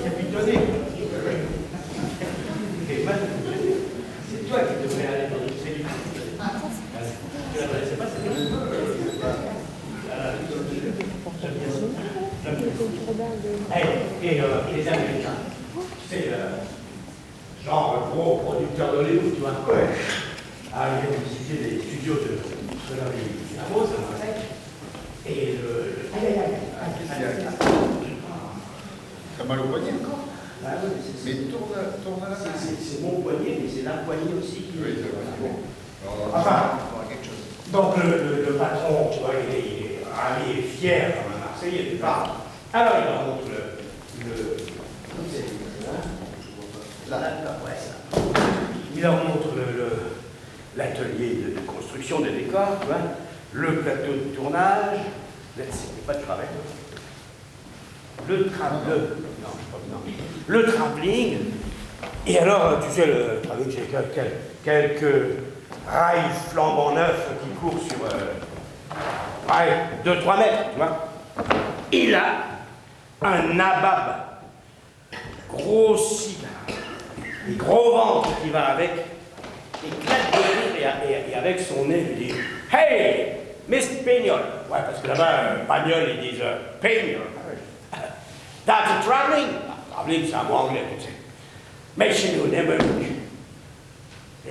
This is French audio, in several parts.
Capitonnez. C'est toi qui devrais aller dans une cellule. Tu la connaissais pas, cette cellule? Et les Américains, c'est genre gros producteur d'Hollywood, tu vois. Ouais. Ah, ils ont visité des studios de Ramos à Marseille. Et T'as mal au poignet encore? Ah oui, mais tourne à la main. C'est mon poignet, mais c'est la poignée aussi qui... Oui, c'est vrai. Bon. Enfin, quelque chose. donc le patron, tu vois, il est ravi et fier comme un Marseillais, tu parles. Alors il leur montre il leur montre l'atelier de construction des décors, tu vois, le plateau de tournage, pas de travail, le travelling, et alors, tu sais, le travelling, c'est quelques rails flambant neufs qui courent sur 2-3 mètres, tu vois. Il a un nabab, gros cigare, et gros ventre qui va avec, éclate de rire et avec son nez, il dit « Hey, Miss Pignol !» Ouais, parce que là-bas, Pagnol, ils disent « Pignol !» That's a traveling. Traveling, c'est un mot anglais, tu sais. Mais chez nous, le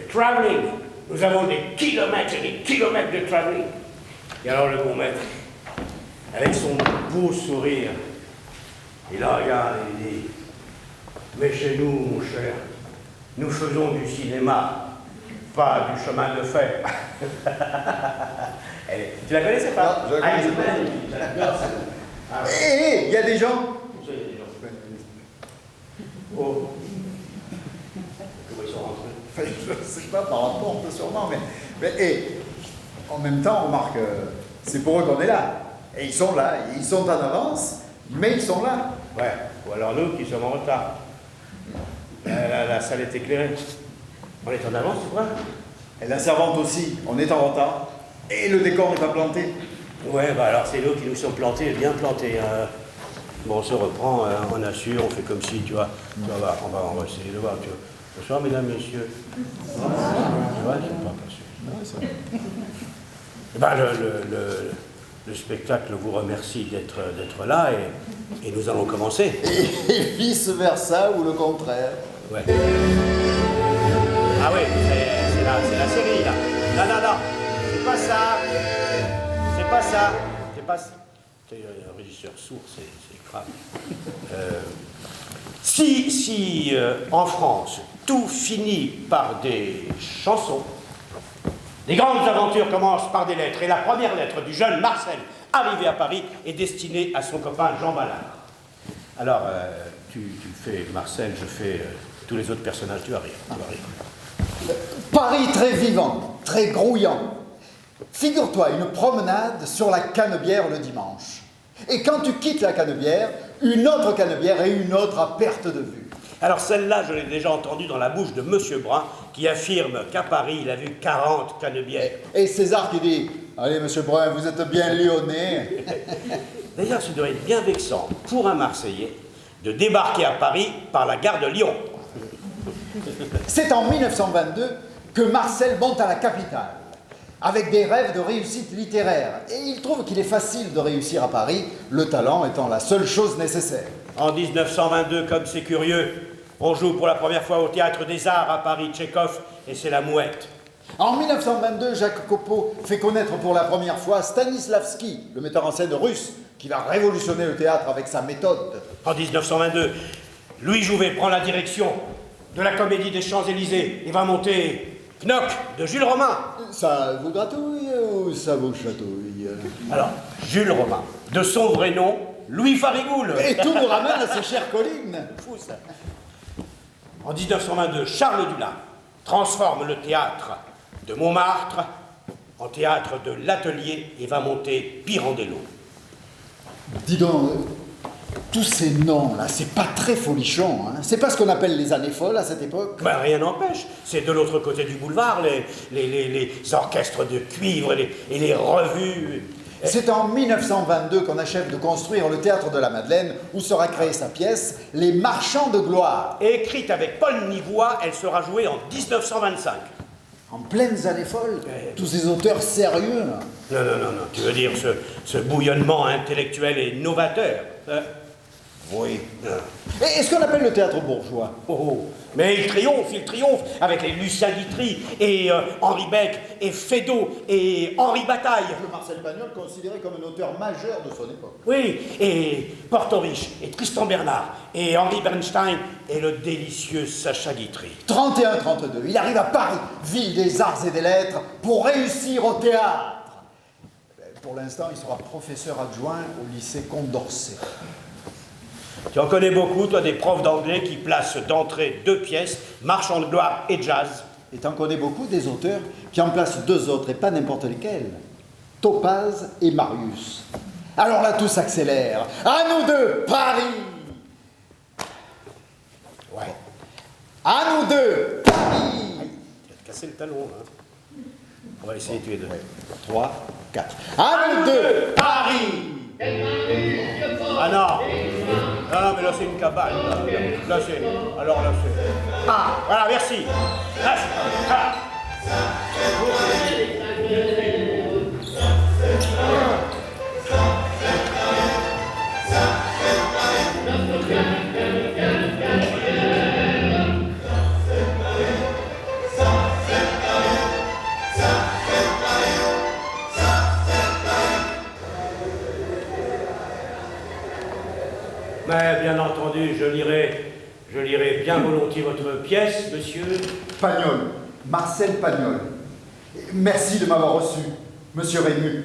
traveling, nous avons des kilomètres et des kilomètres de traveling. Et alors le bon maître, avec son beau sourire, il la regarde et il dit « Mais chez nous, mon cher, nous faisons du cinéma, pas du chemin de fer. » Tu la connaissais pas? Non, je la connaissais pas. Hé, il y a des gens. Oh. Comment ils sont rentrés? Enfin, je ne sais pas, par rapport, sûrement, mais en même temps, remarque, c'est pour eux qu'on est là. Et ils sont là, ils sont en avance, mais ils sont là. Ouais, ou alors nous qui sommes en retard. La salle est éclairée. On est en avance, tu vois? Et la servante aussi, on est en retard. Et le décor n'est pas planté. Ouais, bah alors c'est nous qui nous sommes plantés, bien plantés. Bon, on se reprend, on assure, on fait comme si, tu vois. On va essayer de voir, tu vois. Bonsoir, mesdames, messieurs. Tu vois, c'est pas possible. Eh ben, le spectacle vous remercie d'être là et nous allons commencer. Et vice-versa ou le contraire. Ouais. Ah oui, c'est la série, là. Non, c'est pas ça. C'est pas ça. C'est pas ça. T'es un régisseur sourd, c'est grave. Si en France, tout finit par des chansons, les grandes aventures commencent par des lettres, et la première lettre du jeune Marcel, arrivé à Paris, est destinée à son copain Jean Ballard. Alors, tu fais Marcel, je fais tous les autres personnages, tu vas rire. Paris très vivant, très grouillant. Figure-toi une promenade sur la Canebière le dimanche. Et quand tu quittes la Canebière, une autre Canebière et une autre à perte de vue. Alors celle-là, je l'ai déjà entendue dans la bouche de Monsieur Brun, qui affirme qu'à Paris, il a vu 40 canebières. Et César qui dit « Allez, Monsieur Brun, vous êtes bien lyonnais. » D'ailleurs, ce doit être bien vexant pour un Marseillais de débarquer à Paris par la gare de Lyon. C'est en 1922 que Marcel monte à la capitale, avec des rêves de réussite littéraire. Et il trouve qu'il est facile de réussir à Paris, le talent étant la seule chose nécessaire. En 1922, comme c'est curieux, on joue pour la première fois au Théâtre des Arts à Paris, Tchekhov, et c'est la mouette. En 1922, Jacques Copeau fait connaître pour la première fois Stanislavski, le metteur en scène russe, qui va révolutionner le théâtre avec sa méthode. En 1922, Louis Jouvet prend la direction de la Comédie des Champs-Élysées et va monter Knock de Jules Romain. Ça vous gratouille ou ça vous chatouille? Alors, Jules Romain, de son vrai nom, Louis Farigoule. Et tout nous ramène à ces chères collines. Fou, ça. En 1922, Charles Dulin transforme le théâtre de Montmartre en théâtre de l'Atelier et va monter Pirandello. Dis donc, tous ces noms-là, c'est pas très folichon, hein? C'est pas ce qu'on appelle les années folles à cette époque. Ben, rien n'empêche. C'est de l'autre côté du boulevard, les orchestres de cuivre et les revues. C'est en 1922 qu'on achève de construire le Théâtre de la Madeleine, où sera créée sa pièce, Les Marchands de gloire. Écrite avec Paul Nivois, elle sera jouée en 1925. En pleines années folles, tous ces auteurs sérieux. Non, tu veux dire ce bouillonnement intellectuel et novateur. Oui. Et est-ce qu'on appelle le théâtre bourgeois? Mais il triomphe avec les Lucien Guitry et Henri Beck et Feydeau et Henri Bataille. Le Marcel Pagnol considéré comme un auteur majeur de son époque. Oui, et Portoriche et Tristan Bernard et Henri Bernstein et le délicieux Sacha Guitry. 31-32, il arrive à Paris, ville des arts et des lettres, pour réussir au théâtre. Pour l'instant, il sera professeur adjoint au lycée Condorcet. Tu en connais beaucoup, toi, des profs d'anglais qui placent d'entrée 2 pièces, Marchand de gloire et jazz. Et t'en connais beaucoup des auteurs qui en placent 2 autres, et pas n'importe lesquels. Topaz et Marius. Alors là, tout s'accélère. À nous deux, Paris! Ouais. À nous deux, Paris! Tu vas te casser le talon, hein. On va essayer tous les deux. 3, 4. À nous deux, Paris! Ah non, mais là c'est une cabane. Là c'est. Alors là c'est. Ah, voilà, merci. Là, ah. Mais bien entendu, je lirai bien volontiers votre pièce, monsieur. Pagnol, Marcel Pagnol. Merci de m'avoir reçu, monsieur Rému.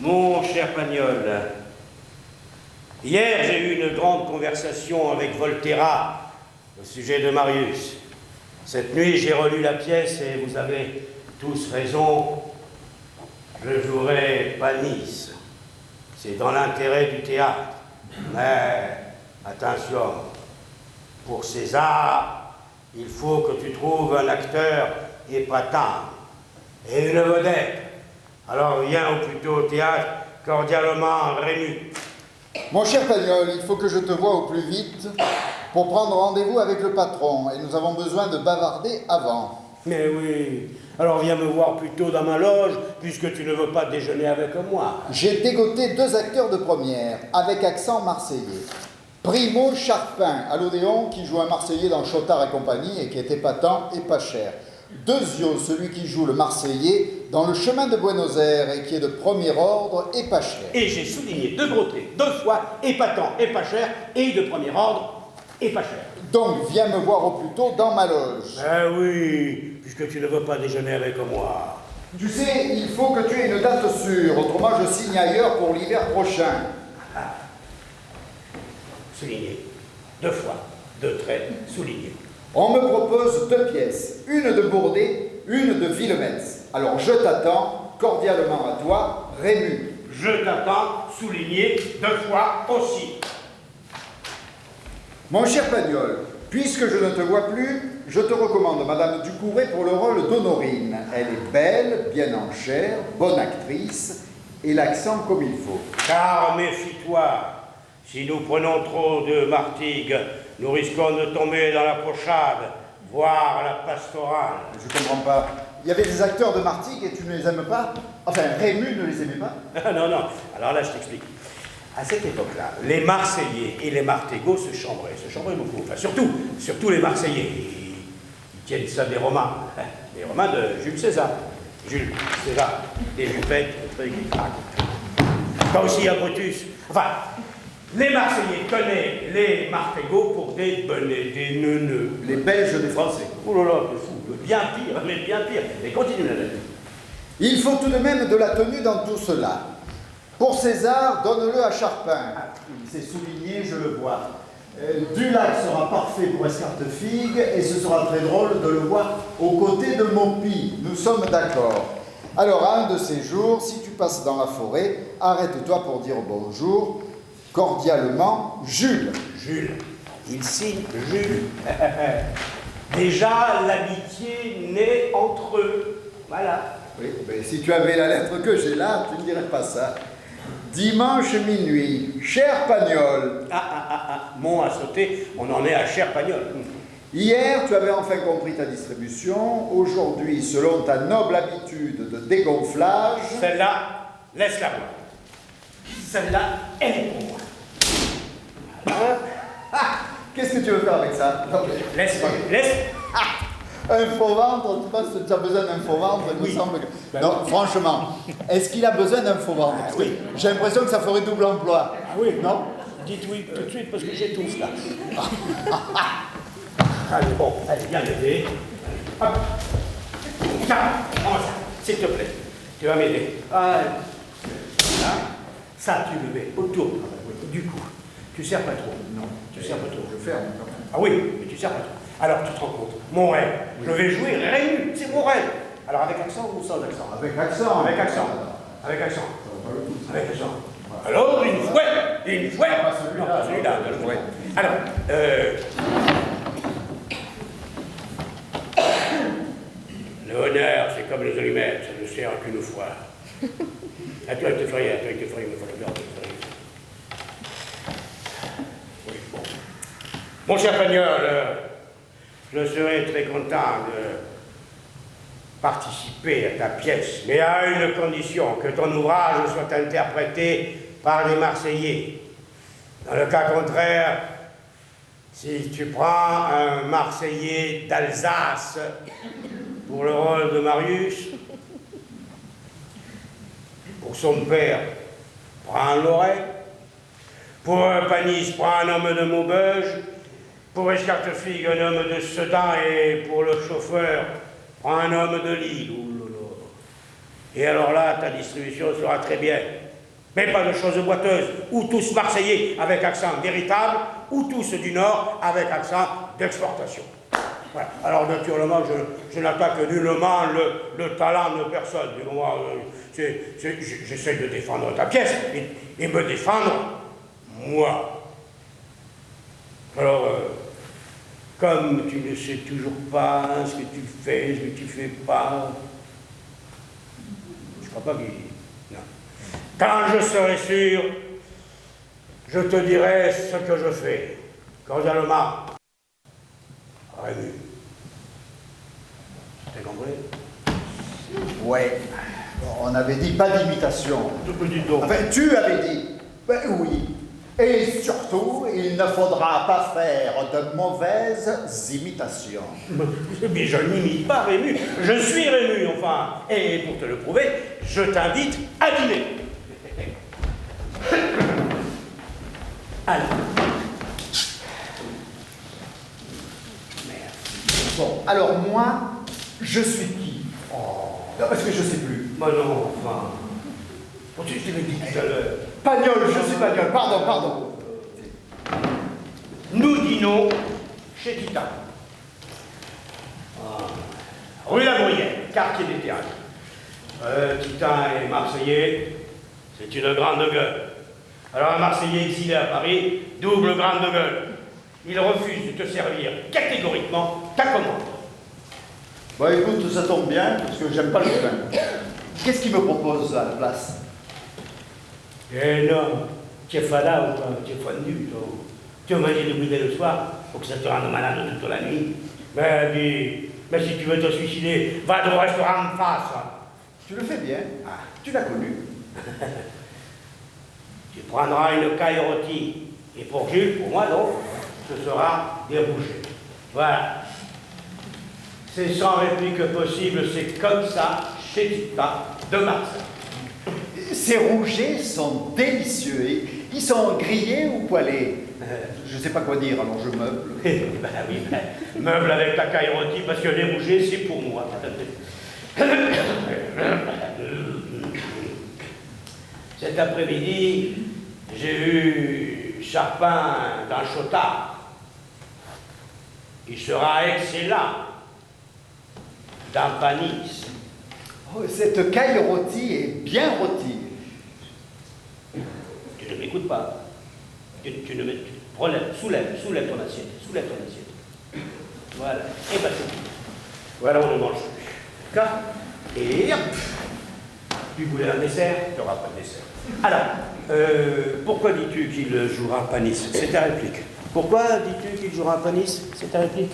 Mon cher Pagnol, hier j'ai eu une grande conversation avec Volterra au sujet de Marius. Cette nuit j'ai relu la pièce et vous avez tous raison. Je jouerai pas Nice. C'est dans l'intérêt du théâtre. Mais, attention, pour César, il faut que tu trouves un acteur épatant et une vedette. Alors viens au plus tôt au théâtre, cordialement Rému. Mon cher Pagnol, il faut que je te voie au plus vite pour prendre rendez-vous avec le patron, et nous avons besoin de bavarder avant. Mais oui, alors viens me voir plutôt dans ma loge, puisque tu ne veux pas déjeuner avec moi. J'ai dégoté 2 acteurs de première, avec accent marseillais. Primo Charpin, à l'Odéon, qui joue un Marseillais dans Chotard et compagnie, et qui est épatant et pas cher. Dezio, celui qui joue le Marseillais dans Le Chemin de Buenos Aires, et qui est de premier ordre et pas cher. Et j'ai souligné 2 gros traits, 2 fois, épatant et pas cher, et de premier ordre et pas cher. Donc, viens me voir au plus tôt dans ma loge. Ah oui, puisque tu ne veux pas déjeuner avec moi. Tu sais, il faut que tu aies une date sûre, autrement je signe ailleurs pour l'hiver prochain. Ah. Souligné. 2 fois, 2 traits, souligné. On me propose 2 pièces, une de Bourdet, une de Villemetz. Alors je t'attends, cordialement à toi, Rému. Je t'attends, souligné, 2 fois aussi. Mon cher Pagnol, puisque je ne te vois plus, je te recommande Madame Ducouret pour le rôle d'Honorine. Elle est belle, bien en chair, bonne actrice, et l'accent comme il faut. Car méfie-toi, si nous prenons trop de Martigues, nous risquons de tomber dans la pochade, voire la pastorale. Je comprends pas. Il y avait des acteurs de Martigues et tu ne les aimes pas? Enfin, Rému ne les aimait pas? Non, alors là je t'explique. À cette époque-là, les Marseillais et les Martégots se chambraient beaucoup. Enfin, surtout les Marseillais. Ils tiennent ça des romans. Des romans de Jules César. Jules César, des jupettes, des trucs qui craquent. Pas aussi à Brutus. Enfin, les Marseillais tenaient les Martégots pour des benets, des neuneux. Les Belges des Français. Oh là là, c'est fou. Bien pire, mais bien pire. Mais continue la lettre. Il faut tout de même de la tenue dans tout cela. Pour César, donne-le à Charpin. C'est souligné, je le vois. Dulac sera parfait pour Escartefigue et ce sera très drôle de le voir aux côtés de Maupi. Nous sommes d'accord. Alors, à un de ces jours, si tu passes dans la forêt, arrête-toi pour dire bonjour. Cordialement, Jules. Jules. Il signe Jules. Déjà, l'amitié naît entre eux. Voilà. Oui, mais si tu avais la lettre que j'ai là, tu ne dirais pas ça. Dimanche minuit, cher Pagnol. Mont à sauter, on en est à cher Pagnol. Hier, tu avais enfin compris ta distribution. Aujourd'hui, selon ta noble habitude de dégonflage... Celle-là, laisse-la moi. Celle-là, elle est pour moi. Qu'est-ce que tu veux faire avec ça? Laisse. Un faux ventre, tu penses que tu as besoin d'un faux ventre? Il me semble que... Non, franchement, est-ce qu'il a besoin d'un faux ventre? Oui. J'ai l'impression que ça ferait double emploi. Ah oui. Non? Dites oui tout de suite parce que j'étouffe là. Allez, bon, allez, viens m'aider. Hop. Tiens, prends ça, s'il te plaît. Tu vas m'aider. Allez. Là, ça, tu le mets autour du cou. Tu serres pas trop. Non. Tu serres pas trop. Je ferme. Ah oui, mais tu serres pas trop. Alors, tu te rends compte, mon rêve, je vais jouer Rému, c'est mon rêve. Alors, avec accent ou sans accent? Avec accent. Avec accent. Avec accent. Avec accent. Alors, une fouette. Pas celui-là. Non, pas celui-là, le fouet. Alors, le honneur, c'est comme les allumettes, ça ne sert qu'une fois. À toi, il te ferait, il me faut le garder. Oui, bon. Mon cher Pagnol, je serais très content de participer à ta pièce, mais à une condition, que ton ouvrage soit interprété par des Marseillais. Dans le cas contraire, si tu prends un Marseillais d'Alsace pour le rôle de Marius, pour son père, prends un Lorrain, pour Panis, prends un homme de Maubeuge, pour Escartefigue, un homme de Sedan, et pour le chauffeur, prends un homme de Lille. Et alors là, ta distribution sera très bien. Mais pas de choses boiteuses, ou tous Marseillais avec accent véritable, ou tous du Nord avec accent d'exportation. Voilà. Alors naturellement, je n'attaque nullement le talent de personne. Moi, j'essaie de défendre ta pièce et me défendre moi. Alors, comme tu ne sais toujours pas ce que tu fais, ce que tu fais pas, je crois pas qu'il... Non. Quand je serai sûr, je te dirai ce que je fais. Cordialement, Rému. T'as compris? Ouais. On avait dit pas d'imitation. Enfin, tu avais dit. Ben oui. Et surtout, il ne faudra pas faire de mauvaises imitations. Mais je n'imite pas Rému. Je suis Rému, enfin. Et pour te le prouver, je t'invite à dîner. Alors. Bon, alors moi, je suis qui? Non, parce que je sais plus. Bah non, enfin. Tu l'ai dit tout à l'heure. Pagnol, je suis Pagnol, pardon. Nous dînons chez Titan. Rue La Bruyère, quartier des Théâtres. Titan est Marseillais, c'est une grande gueule. Alors un Marseillais exilé à Paris, double grande gueule. Il refuse de te servir catégoriquement ta commande. Bah écoute, ça tombe bien, parce que j'aime pas le pain. Qu'est-ce qu'il me propose à la place? Eh non, tu es fada ou quoi? Tu es fondu, toi. Tu as mangé de bouillie le soir pour que ça te rende malade toute la nuit. Mais si tu veux te suicider, va au restaurant en face. Tu le fais bien. Tu l'as connu. Tu prendras une caille rôtie. Et pour Jules, pour moi, donc, ce sera des rougets. Voilà. C'est sans réplique possible, c'est comme ça, chez Titan, de Marseille. Ces rougets sont délicieux. Ils sont grillés ou poêlés? Je sais pas quoi dire, alors je meuble. Meuble avec ta caille rôtie, parce que les rougets, c'est pour moi. Cet après-midi, j'ai vu Charpin dans Chotard. Il sera excellent dans Panis. Oh, cette caille rôtie est bien rôtie. Tu ne m'écoutes pas. Tu ne m'écoutes. Soulève ton assiette. Voilà. Et bah c'est tout. Voilà, on ne mange plus. D'accord? Et hop, tu voulais un dessert, tu n'auras pas de dessert. Alors, pourquoi dis-tu qu'il jouera Panis? C'est ta réplique. Pourquoi dis-tu qu'il jouera Panis? C'est ta réplique.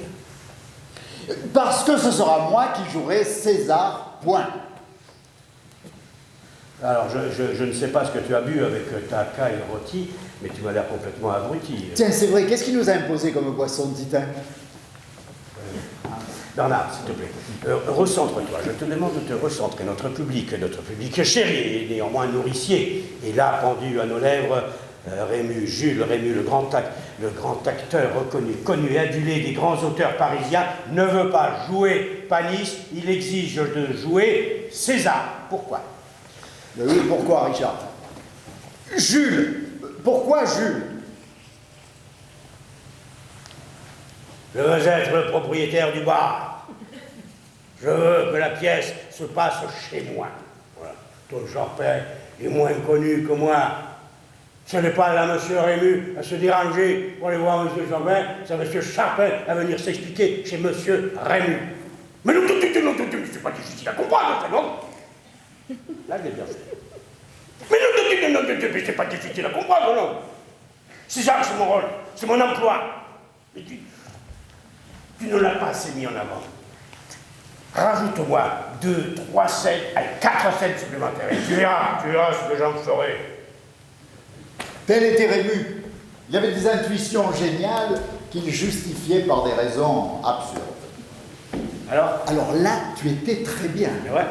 Parce que ce sera moi qui jouerai César, point. Alors, je ne sais pas ce que tu as bu avec ta caille rôtie, mais tu m'as l'air complètement abruti. Tiens, c'est vrai, qu'est-ce qu'il nous a imposé comme boisson, Titin? Bernard, s'il te plaît, recentre-toi. Je te demande de te recentrer. Notre public chéri et néanmoins nourricier, est là, pendu à nos lèvres, Jules Rému, le grand acteur reconnu, connu et adulé des grands auteurs parisiens, ne veut pas jouer Panis, il exige de jouer César. Pourquoi? Oui, pourquoi, Richard? Jules! Pourquoi Jules? Je veux être le propriétaire du bar. Je veux que la pièce se passe chez moi. Voilà. Ton Jean-Père est moins connu que moi. Ce n'est pas là, monsieur Rému, à se déranger pour aller voir monsieur Jean-Père, c'est monsieur Charpin à venir s'expliquer chez monsieur Rému. Mais non, c'est pas difficile à comprendre, ça, non? Là, je l'ai bien fait. Mais non, c'est pas difficile à comprendre, non? C'est ça, c'est mon rôle, c'est mon emploi. Mais tu ne l'as pas assez mis en avant. Rajoute-moi 2, 3 scènes, allez, 4 scènes supplémentaires. Et tu verras ce que j'en ferai. Tel était Rému. Il y avait des intuitions géniales qu'il justifiait par des raisons absurdes. Alors là, tu étais très bien. Ouais.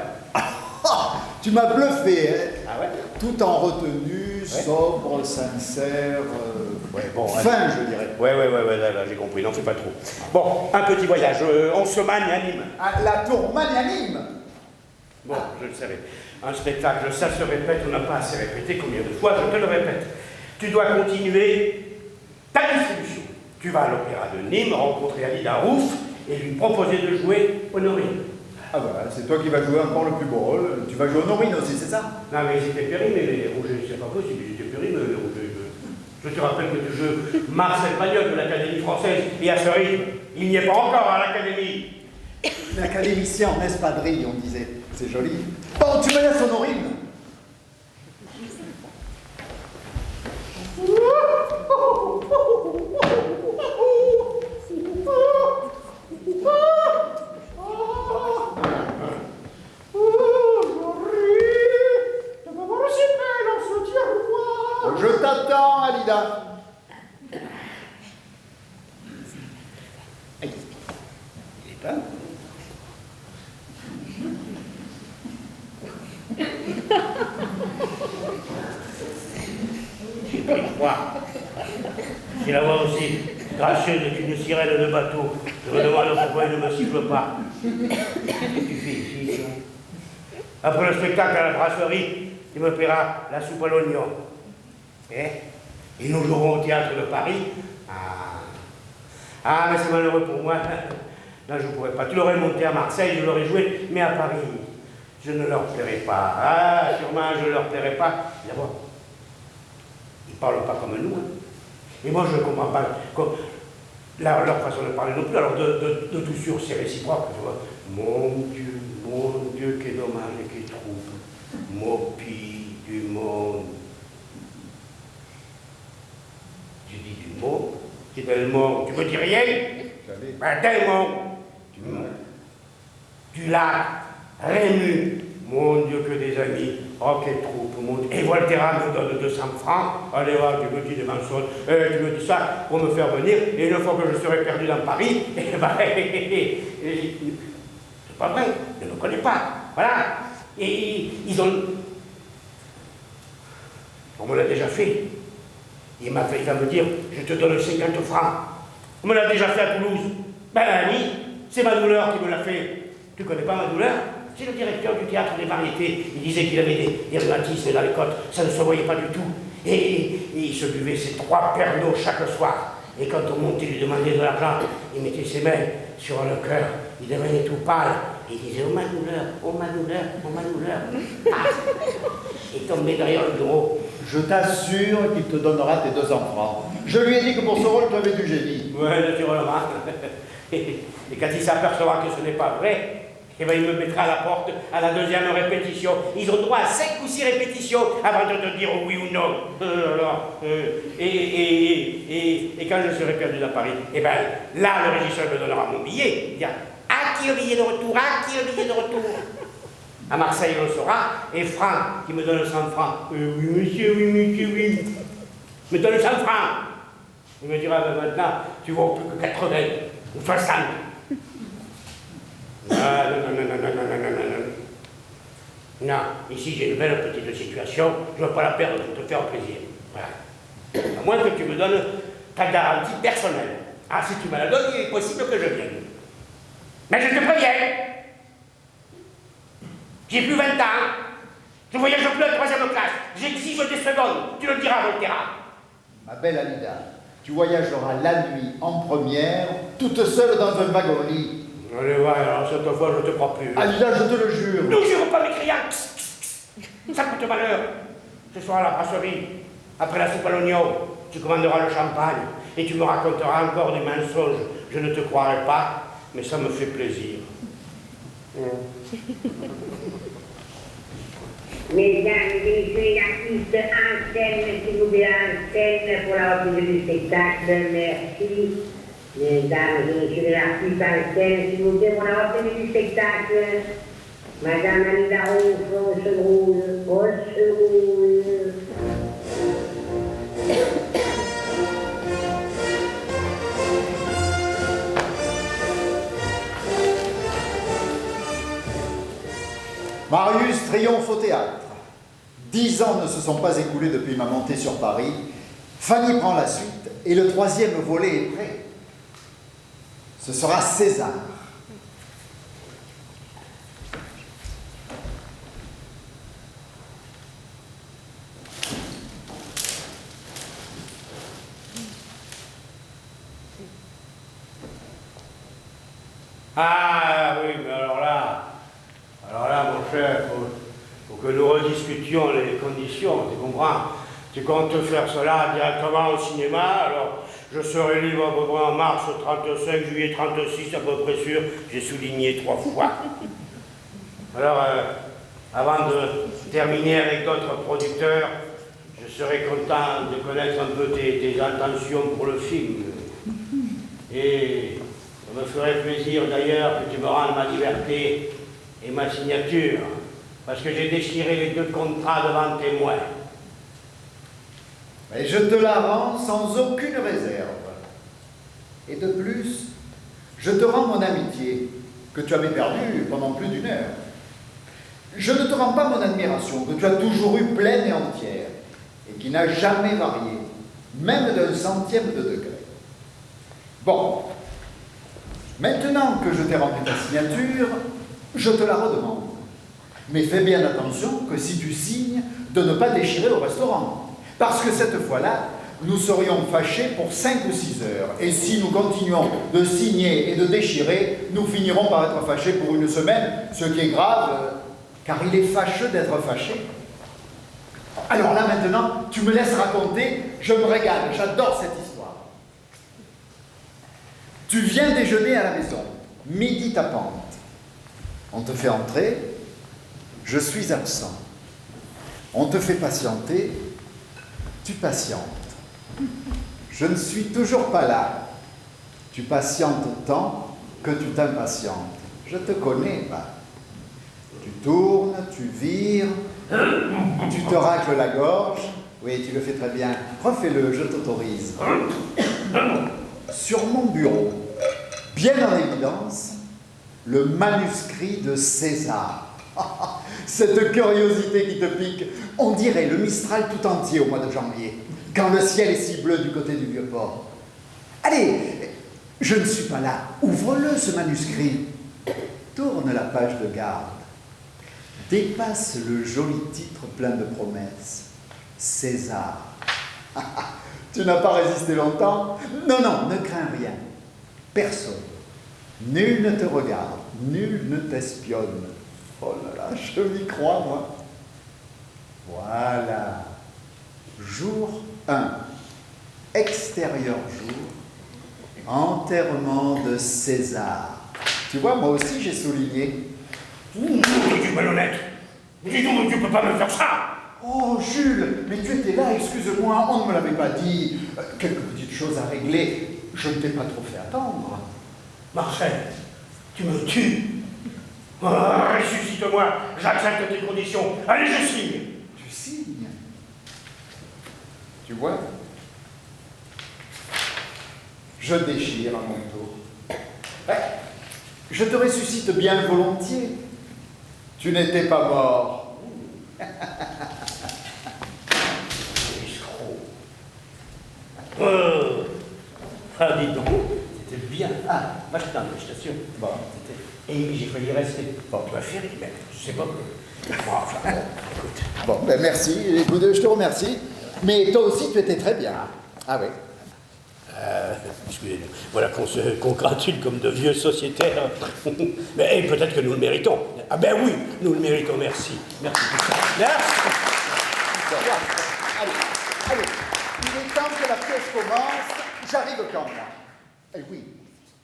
Tu m'as bluffé, hein? Ah ouais? Tout en retenue, sobre, sincère, fin, je dirais. Ouais, là, j'ai compris, n'en fais pas trop. Bon, un petit voyage, on se magnanime. Ah, la tour magnanime. Bon, je le savais. Un spectacle, ça se répète, on n'a pas assez répété. Combien de fois je te le répète? Tu dois continuer ta distribution. Tu vas à l'Opéra de Nîmes, rencontrer Alida Rouf et lui proposer de jouer Honorine. Ah bah, c'est toi qui vas jouer encore le plus beau rôle. Tu vas jouer Honorine aussi, c'est ça? Non, mais ils étaient péris, mais les Rougets, c'est pas possible, ils étaient péris, mais les Rougets. Je te rappelle que tu joues Marcel Pagnol de l'Académie française, et à ce rythme, il n'y est pas encore à l'Académie. L'académicien en espadrille, on disait. C'est joli. Bon, tu me laisses Honorine. Je t'attends, Alida. Il est pas. J'ai pris froid. Si la voix aussi gracieuse est une sirène de bateau, je me demande pourquoi il ne me siffle pas. Qu'est-ce que tu fais ici? Après le spectacle à la brasserie, tu me paieras la soupe à l'oignon. Et nous jouerons au théâtre de Paris. Ah, mais c'est malheureux pour moi. Là, je ne pourrais pas. Tu l'aurais monté à Marseille, je l'aurais joué, mais à Paris, je ne leur plairai pas. Ah, sûrement, je ne leur plairai pas. D'abord, ils ne parlent pas comme nous. Hein. Et moi, je ne comprends pas leur façon de parler non plus. Alors, de tout sûr, c'est réciproque. Tu vois. Mon Dieu, quel dommage et quel trouble. Mopi du monde. Tu dis du mot, c'est tellement. Tu me dis rien? Ben, tellement. Du lac, Rému, mon Dieu, que des amis. Oh, quelle troupe, mon Dieu. Et Volterra me donne 200 francs. Allez, va, tu me dis des mensonges. Tu me dis ça pour me faire venir. Et une fois que je serai perdu dans Paris, c'est pas vrai, je ne me connais pas. Voilà. Et ils ont. On me l'a déjà fait. Il va me dire, je te donne 50 francs. On me l'a déjà fait à Toulouse. Ben ami, c'est ma douleur qui me l'a fait. Tu connais pas ma douleur? C'est le directeur du théâtre des variétés. Il disait qu'il avait des rhumatismes dans les côtes. Ça ne se voyait pas du tout. Et il se buvait ses 3 pernod chaque soir. Et quand on montait lui demander de l'argent, il mettait ses mains sur le cœur. Il devenait tout pâle. Et il disait, oh ma douleur, oh ma douleur, oh ma douleur. Ah. Il tombait derrière le bureau. Je t'assure qu'il te donnera tes 200 francs. Je lui ai dit que pour ce rôle, tu avais du génie. Ouais, tu remarques. Et quand il s'apercevra que ce n'est pas vrai, Eh bien, il me mettra à la porte à la deuxième répétition. Ils ont droit à 5 ou 6 répétitions avant de te dire oui ou non. Et quand je serai perdu dans Paris, eh bien, là, le régisseur me donnera mon billet. Il dira, à qui le billet de retour? À qui le billet de retour? À Marseille, on le saura. Et Franck, qui me donne 100 francs. Oui, monsieur, oui, monsieur, oui. Me donne 100 francs. Il me dira, ben maintenant, tu vaux plus que 80 ou 60. Ah, non, non, non, non, non, non, non, non. Non, ici j'ai une belle petite situation, je ne veux pas la perdre pour te faire plaisir. Voilà. À moins que tu me donnes ta garantie personnelle. Ah, si tu me la donnes, il est possible que je vienne. Mais je te préviens. J'ai plus 20 ans. Je voyage plus en 3e classe. J'exige des secondes. Tu le diras, Volterra. Ma belle Alida, tu voyageras la nuit en première, toute seule dans un wagon-lit. Allez, ouais, alors cette fois, je te crois plus. Alida, je te le jure. Ne jure pas, mes clients. Ça coûte malheur. Ce soir à la brasserie, après la soupe à l'oignon, tu commanderas le champagne et tu me raconteras encore des mensonges. Je ne te croirai pas, mais ça me fait plaisir. Mesdames et messieurs, l'artiste en scène, s'il vous plaît, en scène pour la reprise du spectacle, merci. Mesdames et messieurs, l'artiste en scène, s'il vous plaît, pour la reprise du spectacle. Madame Anita Roux, se roule. Marius triomphe au théâtre. 10 ans ne se sont pas écoulés depuis ma montée sur Paris. Fanny prend la suite et le 3e volet est prêt. Ce sera César. Ah oui, mais alors là, mon cher, faut que nous rediscutions les conditions, tu comprends? Tu comptes faire cela directement au cinéma, alors je serai libre à peu près en mars 35, juillet 36, à peu près sûr, j'ai souligné 3 fois. Alors, avant de terminer avec d'autres producteurs, je serais content de connaître un peu tes intentions pour le film. Et ça me ferait plaisir d'ailleurs que tu me rendes ma liberté et ma signature, parce que j'ai déchiré les 2 contrats devant témoins. Mais je te la rends sans aucune réserve. Et de plus, je te rends mon amitié, que tu avais perdue pendant plus d'1 heure. Je ne te rends pas mon admiration, que tu as toujours eu pleine et entière, et qui n'a jamais varié, même d'un centième de degré. Bon, maintenant que je t'ai rendu ta signature, je te la redemande. Mais fais bien attention que si tu signes, de ne pas déchirer au restaurant. Parce que cette fois-là, nous serions fâchés pour 5 ou 6 heures. Et si nous continuons de signer et de déchirer, nous finirons par être fâchés pour 1 semaine, ce qui est grave, car il est fâcheux d'être fâché. Alors là, maintenant, tu me laisses raconter, je me régale, j'adore cette histoire. Tu viens déjeuner à la maison, midi tapante. On te fait entrer, je suis absent. On te fait patienter, tu patientes. Je ne suis toujours pas là. Tu patientes tant que tu t'impatientes. Je te connais, pas. Tu tournes, tu vires, tu te racles la gorge. Oui, tu le fais très bien. Refais-le, je t'autorise. Sur mon bureau, bien en évidence, le manuscrit de César. Cette curiosité qui te pique, on dirait le Mistral tout entier au mois de janvier, quand le ciel est si bleu du côté du Vieux-Port. Allez, je ne suis pas là. Ouvre-le, ce manuscrit. Tourne la page de garde. Dépasse le joli titre plein de promesses. César. Tu n'as pas résisté longtemps? Non, non, ne crains rien. Personne. Nul ne te regarde, nul ne t'espionne. Oh là là, je m'y crois, moi. Voilà. Jour 1. Extérieur jour. Enterrement de César. Tu vois, moi aussi j'ai souligné. Tu es malhonnête. Dis donc, tu peux pas me faire ça. Oh, Jules, mais tu étais là, excuse-moi, on ne me l'avait pas dit. Quelques petites choses à régler. Je ne t'ai pas trop fait attendre. Marcel, tu me tues. Oh, ressuscite-moi, j'accepte tes conditions. Allez, je signe. Tu signes. Tu vois? Je déchire à mon tour. Ouais. Je te ressuscite bien volontiers. Tu n'étais pas mort. Escroc. Ah, dis donc, c'était bien. Ah, vachement, je t'assure. Bon, c'était... Et j'ai failli rester. Bon, tu vas faire, mais je sais pas. Bon, enfin, bon, écoute. Bon, ben merci. Écoute, je te remercie. Mais toi aussi, tu étais très bien. Ah oui. Excusez-nous. Voilà qu'on se congratule comme de vieux sociétaires. Mais peut-être que nous le méritons. Ah ben oui, nous le méritons, merci. Merci. Merci. Bon, allez. Il est temps que la pièce commence. J'arrive quand moi. Eh oui,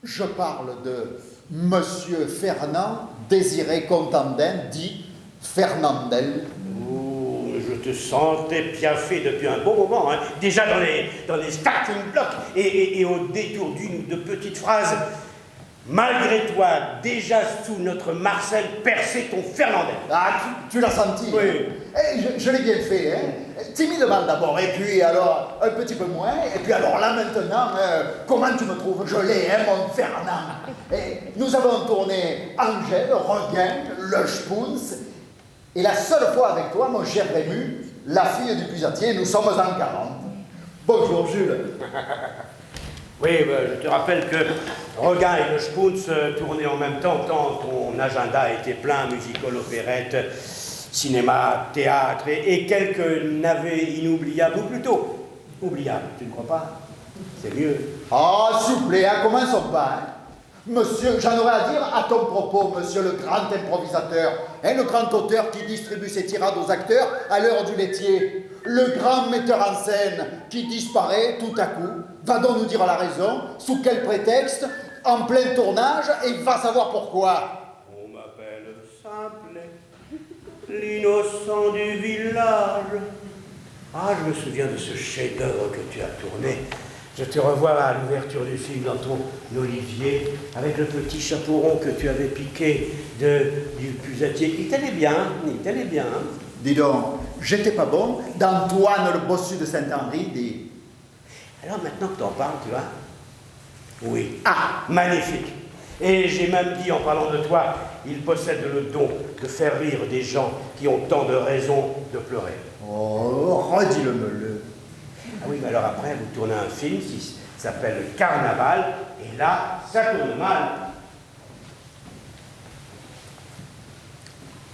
je parle de Monsieur Fernand Désiré Contandin, dit Fernandel. Oh, je te sentais piaffé depuis un bon moment, hein. Déjà dans les starting blocks et au détour d'une ou deux petites phrases. Malgré toi, déjà sous notre Marcel, percer ton Fernandel. Ah, tu l'as senti? Oui. Eh, je l'ai bien fait, hein. Timidement d'abord, et puis alors un petit peu moins, et puis alors là maintenant, comment tu me trouves? Je l'ai, hein, mon Fernand. Et nous avons tourné Angèle, Regain, Le Spoons, et la seule fois avec toi, mon cher Rému, la fille du puisatier, nous sommes en 40. Bonjour Jules. Oui, je te rappelle que Regain et Le Spoons tournaient en même temps, tant ton agenda était plein, musical, opérette, cinéma, théâtre et quelques navets inoubliables, ou plutôt oubliables, tu ne crois pas? C'est mieux. Ah, s'il vous plaît, hein, commençons pas, hein. Monsieur, j'en aurais à dire à ton propos, monsieur le grand improvisateur, hein, le grand auteur qui distribue ses tirades aux acteurs à l'heure du laitier, le grand metteur en scène qui disparaît tout à coup, va donc nous dire la raison, sous quel prétexte, en plein tournage, et va savoir pourquoi. On m'appelle Simplet, l'innocent du village. Ah, je me souviens de ce chef-d'œuvre que tu as tourné. Je te revois à l'ouverture du film dans ton olivier, avec le petit chapeau rond que tu avais piqué du pusatier. Il t'allait bien, Dis donc, j'étais pas bon d'Antoine le bossu de Saint-Henri, dit. Alors maintenant que t'en parles, tu vois? Oui. Ah, magnifique. Et j'ai même dit en parlant de toi, il possède le don de faire rire des gens qui ont tant de raisons de pleurer. Oh, redis-le-me-le. Ah oui, mais alors après, vous tournez un film qui s'appelle Carnaval, et là, ça tourne mal.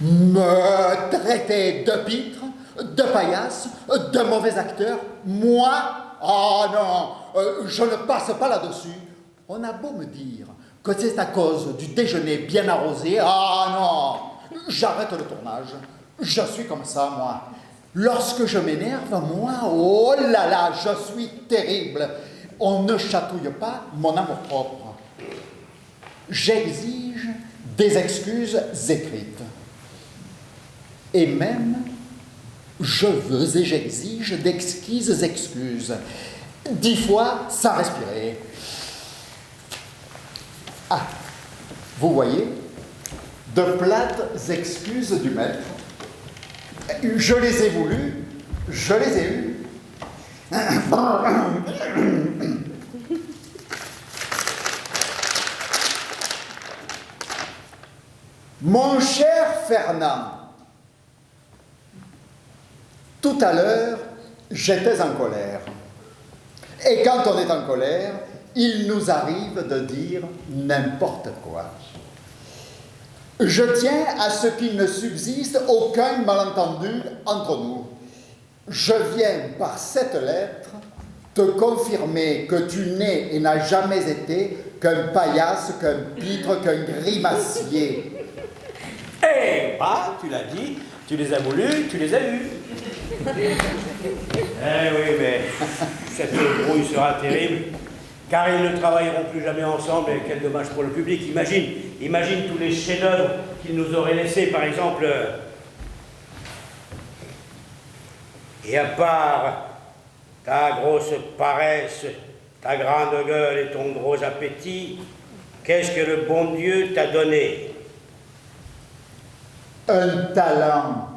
Me traiter de pitre, de paillasse, de mauvais acteur, moi? Ah non, je ne passe pas là-dessus. On a beau me dire que c'est à cause du déjeuner bien arrosé, ah non, j'arrête le tournage. Je suis comme ça, moi. Lorsque je m'énerve, moi, oh là là, je suis terrible. On ne chatouille pas mon amour-propre. J'exige des excuses écrites. Et même, je veux et j'exige d'exquises excuses. 10 fois sans respirer. Ah, vous voyez, de plates excuses du maître. Je les ai voulues, je les ai eues. Mon cher Fernand, tout à l'heure, j'étais en colère. Et quand on est en colère, il nous arrive de dire n'importe quoi. Je tiens à ce qu'il ne subsiste aucun malentendu entre nous. Je viens par cette lettre te confirmer que tu n'es et n'as jamais été qu'un paillasse, qu'un pitre, qu'un grimacier. Eh bah, tu l'as dit, tu les as voulus, tu les as eus. Eh oui, mais cette brouille sera terrible. car ils ne travailleront plus jamais ensemble et quel dommage pour le public. Imagine tous les chefs-d'œuvre qu'ils nous auraient laissés, par exemple. Et à part ta grosse paresse, ta grande gueule et ton gros appétit, qu'est-ce que le bon Dieu t'a donné? Un talent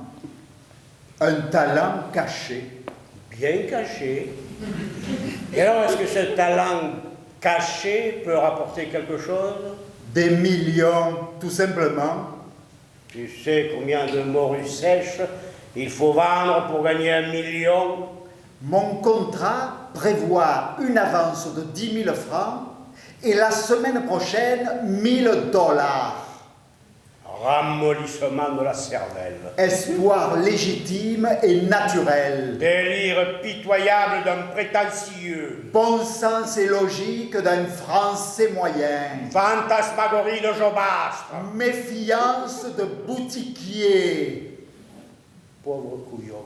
caché. Bien caché. Et alors, est-ce que ce talent caché peut rapporter quelque chose? Des millions, tout simplement. Tu sais combien de morues sèches il faut vendre pour gagner 1 million? Mon contrat prévoit une avance de 10 000 francs et la semaine prochaine, 1 000 $. Ramollissement de la cervelle. Espoir légitime et naturel. Délire pitoyable d'un prétentieux. Bon sens et logique d'un Français moyen. Fantasmagorie de Jobastre. Méfiance de boutiquier. Pauvre couillon.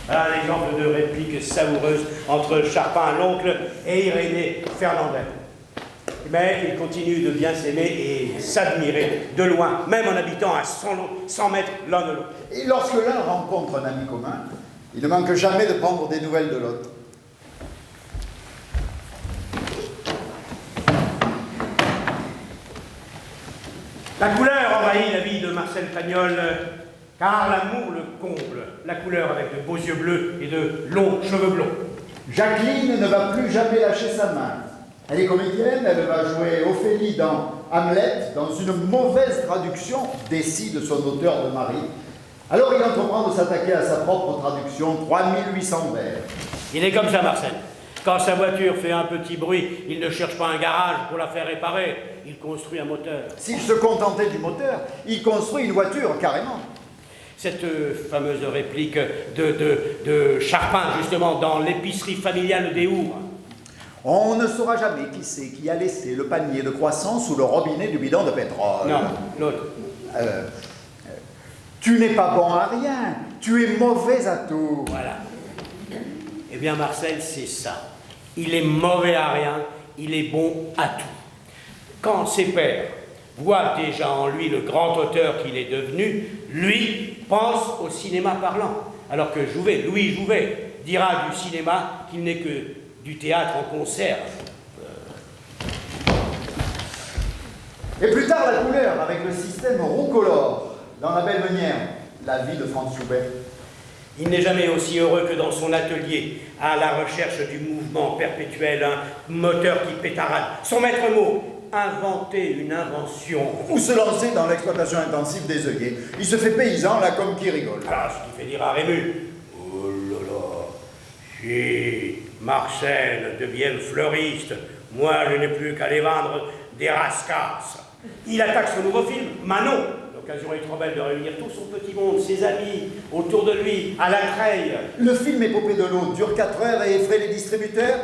Voilà l'exemple de réplique savoureuse entre Charpin, l'oncle, et Irénée Fernandel. Mais ils continuent de bien s'aimer et s'admirer de loin, même en habitant à 100 mètres l'un de l'autre. Et lorsque l'un rencontre un ami commun, il ne manque jamais de prendre des nouvelles de l'autre. La couleur envahit la vie de Marcel Pagnol, car l'amour le comble. La couleur avec de beaux yeux bleus et de longs cheveux blonds. Jacqueline ne va plus jamais lâcher sa main. Elle est comédienne, elle va jouer Ophélie dans Hamlet, dans une mauvaise traduction d'Essai de son auteur de mari. Alors il entreprend de s'attaquer à sa propre traduction, 3800 vers. Il est comme ça, Marcel. Quand sa voiture fait un petit bruit, il ne cherche pas un garage pour la faire réparer, il construit un moteur. S'il se contentait du moteur, il construit une voiture, carrément. Cette fameuse réplique de Charpin, justement, dans l'épicerie familiale des Houres. On ne saura jamais qui c'est qui a laissé le panier de croissants sous le robinet du bidon de pétrole. Non, l'autre. Tu n'es pas bon à rien, tu es mauvais à tout. Voilà. Eh bien, Marcel, c'est ça. Il est mauvais à rien, il est bon à tout. Quand ses pairs voient déjà en lui le grand auteur qu'il est devenu, lui pense au cinéma parlant. Alors que Louis Jouvet dira du cinéma qu'il n'est que du théâtre en concert. Et plus tard, la couleur, avec le système roucolore, dans La Belle Meunière, la vie de Franz Schubert. Il n'est jamais aussi heureux que dans son atelier, à la recherche du mouvement perpétuel, un moteur qui pétarade. Son maître mot, inventer une invention. Ou se lancer dans l'exploitation intensive des œillets. Il se fait paysan, là, comme qui rigole. Ah, ce qui fait dire à Rému, oh là là, si Marcel devienne fleuriste, moi je n'ai plus qu'à les vendre des rascasses. Il attaque son nouveau film, Manon. L'occasion est trop belle de réunir tout son petit monde, ses amis, autour de lui, à la treille. Le film Épopée de l'eau dure 4 heures et effraie les distributeurs?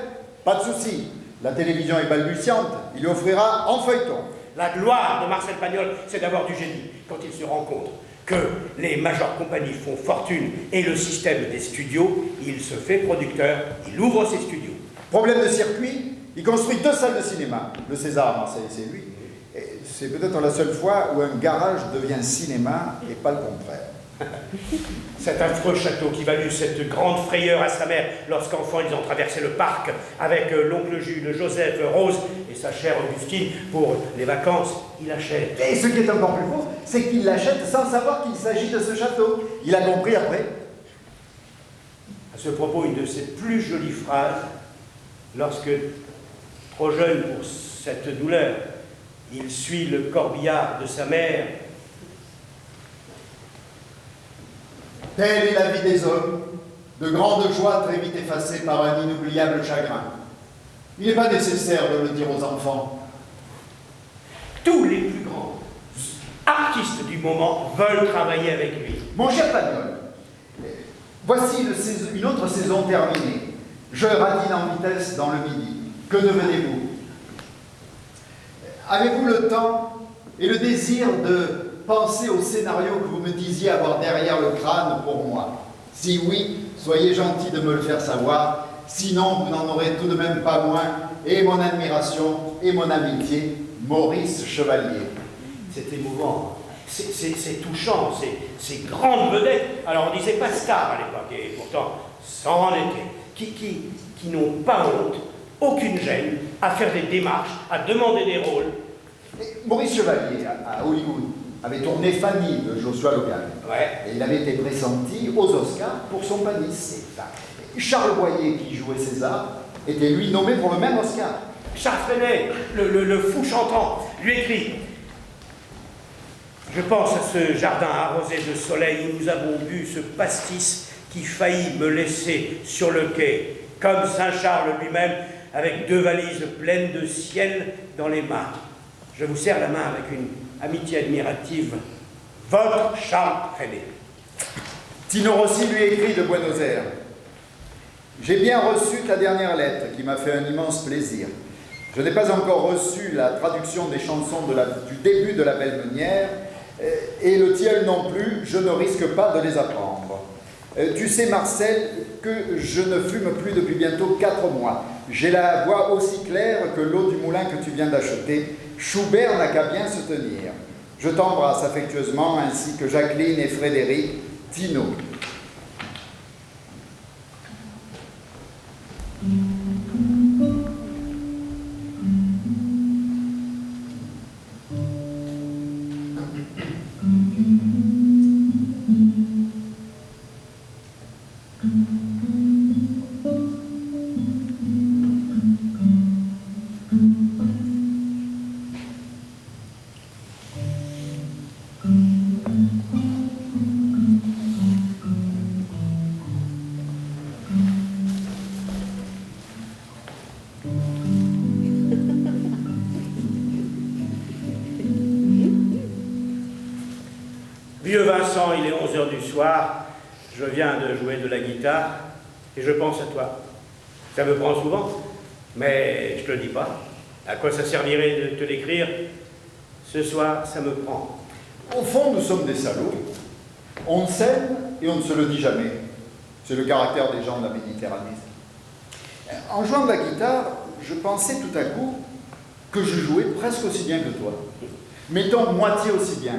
Pas de souci. La télévision est balbutiante, il lui offrira en feuilleton. La gloire de Marcel Pagnol, c'est d'avoir du génie quand il se rend compte que les majeures compagnies font fortune et le système des studios, il se fait producteur, il ouvre ses studios. Problème de circuit, il construit 2 salles de cinéma. Le César à Marseille, c'est lui. Et c'est peut-être la seule fois où un garage devient cinéma et pas le contraire. Cet affreux château qui valut cette grande frayeur à sa mère lorsqu'enfant ils ont traversé le parc avec l'oncle Jules, Joseph, Rose et sa chère Augustine pour les vacances, il achète. Et ce qui est encore plus beau, c'est qu'il l'achète sans savoir qu'il s'agit de ce château. Il a compris après. À ce propos, une de ses plus jolies phrases, lorsque, trop jeune pour cette douleur, il suit le corbillard de sa mère. Telle est la vie des hommes, de grandes joies très vite effacées par un inoubliable chagrin. Il n'est pas nécessaire de le dire aux enfants. Tous les plus grands artistes du moment veulent travailler avec lui. Mon cher Pagnol, voici une autre saison terminée. Je radine en vitesse dans le midi. Que devenez-vous? Avez-vous le temps et le désir de penser au scénario que vous me disiez avoir derrière le crâne pour moi? Si oui, soyez gentil de me le faire savoir, sinon vous n'en aurez tout de même pas moins, et mon admiration et mon amitié, Maurice Chevalier. C'est émouvant, c'est touchant, c'est grande vedette. Alors on disait pas star à l'époque, et pourtant, ça en était, qui n'ont pas honte, aucune gêne, à faire des démarches, à demander des rôles. Et Maurice Chevalier, à Hollywood, avait tourné Fanny de Joshua Logan. Ouais. Et il avait été pressenti aux Oscars pour son Panis. Charles Boyer, qui jouait César, était lui nommé pour le même Oscar. Charles Freinet, le fou chantant, lui écrit: je pense à ce jardin arrosé de soleil où nous avons bu ce pastis qui faillit me laisser sur le quai, comme Saint Charles lui-même, avec 2 valises pleines de ciel dans les mains. Je vous serre la main avec une amitié admirative. Votre Charles Freinet. Tino Rossi lui écrit de Buenos Aires. J'ai bien reçu ta dernière lettre qui m'a fait un immense plaisir. Je n'ai pas encore reçu la traduction des chansons du début de La Belle Meunière, et le tilleul non plus, je ne risque pas de les apprendre. Tu sais, Marcel, que je ne fume plus depuis bientôt 4 mois. J'ai la voix aussi claire que l'eau du moulin que tu viens d'acheter. Schubert n'a qu'à bien se tenir. Je t'embrasse affectueusement, ainsi que Jacqueline et Frédéric. Tino. Vieux Vincent, il est 11h du soir, je viens de jouer de la guitare et je pense à toi. Ça me prend souvent, mais je te le dis pas. À quoi ça servirait de te l'écrire? Ce soir, ça me prend. Au fond, nous sommes des salauds. On s'aime et on ne se le dit jamais. C'est le caractère des gens de la Méditerranée. En jouant de la guitare, je pensais tout à coup que je jouais presque aussi bien que toi. Mettons moitié aussi bien.